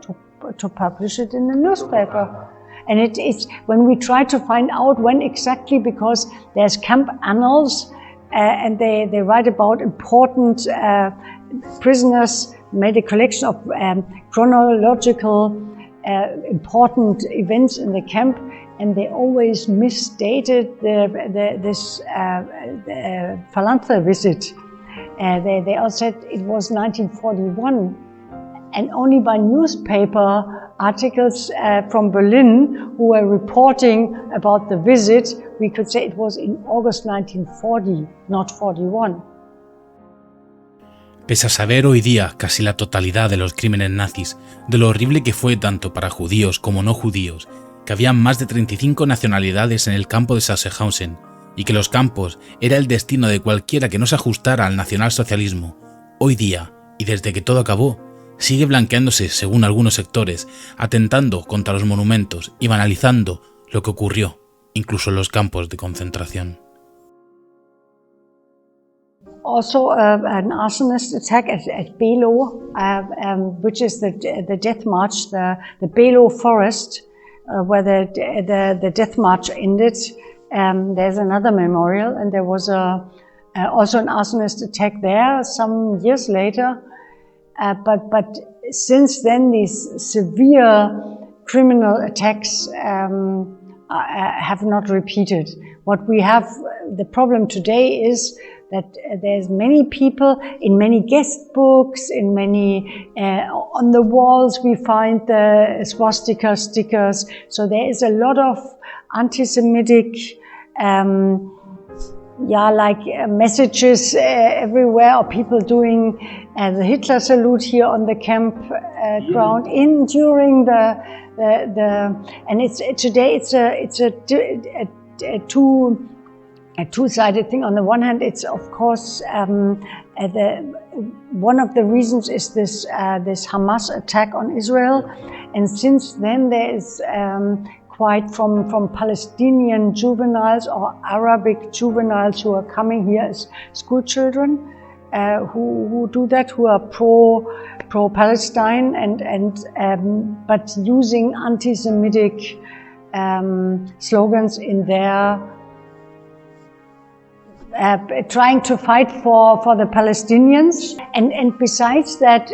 to publish it in the newspaper. And it's when we try to find out when exactly, because there's camp annals, and they write about important prisoners, made a collection of chronological important events in the camp, and they always misstated this Phalansther visit. They all said it was 1941, and only by newspaper articles from Berlin who were reporting about the visit, we could say it was in August 1940, not 41. Pese a saber hoy día casi la totalidad de los crímenes nazis, de lo horrible que fue tanto para judíos como no judíos, que había más de 35 nacionalidades en el campo de Sachsenhausen, y que los campos era el destino de cualquiera que no se ajustara al nacionalsocialismo, hoy día, y desde que todo acabó, sigue blanqueándose según algunos sectores, atentando contra los monumentos y banalizando lo que ocurrió, incluso en los campos de concentración. Also, an arsonist attack at Below, which is the death march, the Below forest, where the death march ended. There's another memorial, and there was also an arsonist attack there some years later. But since then, these severe criminal attacks have not repeated. What we have, the problem today is that there's many people in many guest books, in many, on the walls we find the swastika stickers. So there is a lot of anti-Semitic, messages everywhere, or people doing the Hitler salute here on the camp ground during and today it's a two-sided thing. On the one hand, it's of course one of the reasons is this Hamas attack on Israel, and since then there is quite from Palestinian juveniles or Arabic juveniles who are coming here as school children who do that, who are pro-Palestine and but using anti-Semitic slogans in their trying to fight for the Palestinians, and besides that,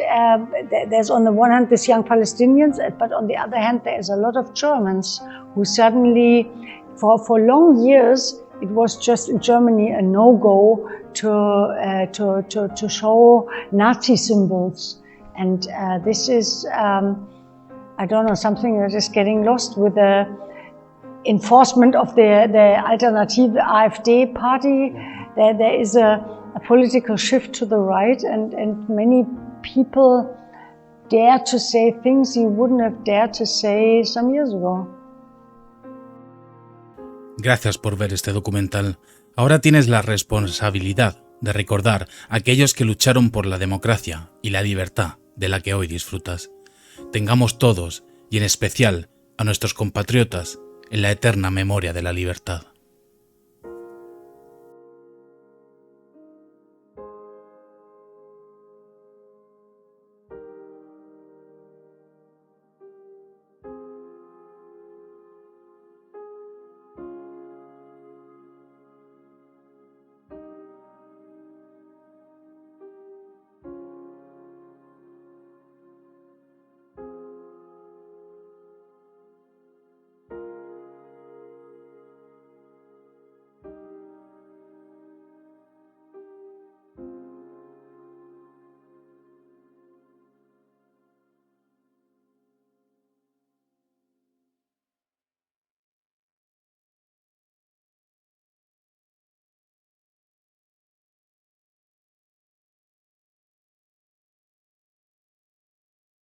there's on the one hand this young Palestinians, but on the other hand there's a lot of Germans who suddenly, for long years, it was just in Germany a no-go to show Nazi symbols, and this is something that is getting lost with the enforcement of the Alternative AfD party. There is a political shift to the right, and many people dare to say things you wouldn't have dared to say some years ago. Gracias por ver este documental. Ahora tienes la responsabilidad de recordar a aquellos que lucharon por la democracia y la libertad de la que hoy disfrutas. Tengamos todos, y en especial a nuestros compatriotas, en la eterna memoria de la libertad.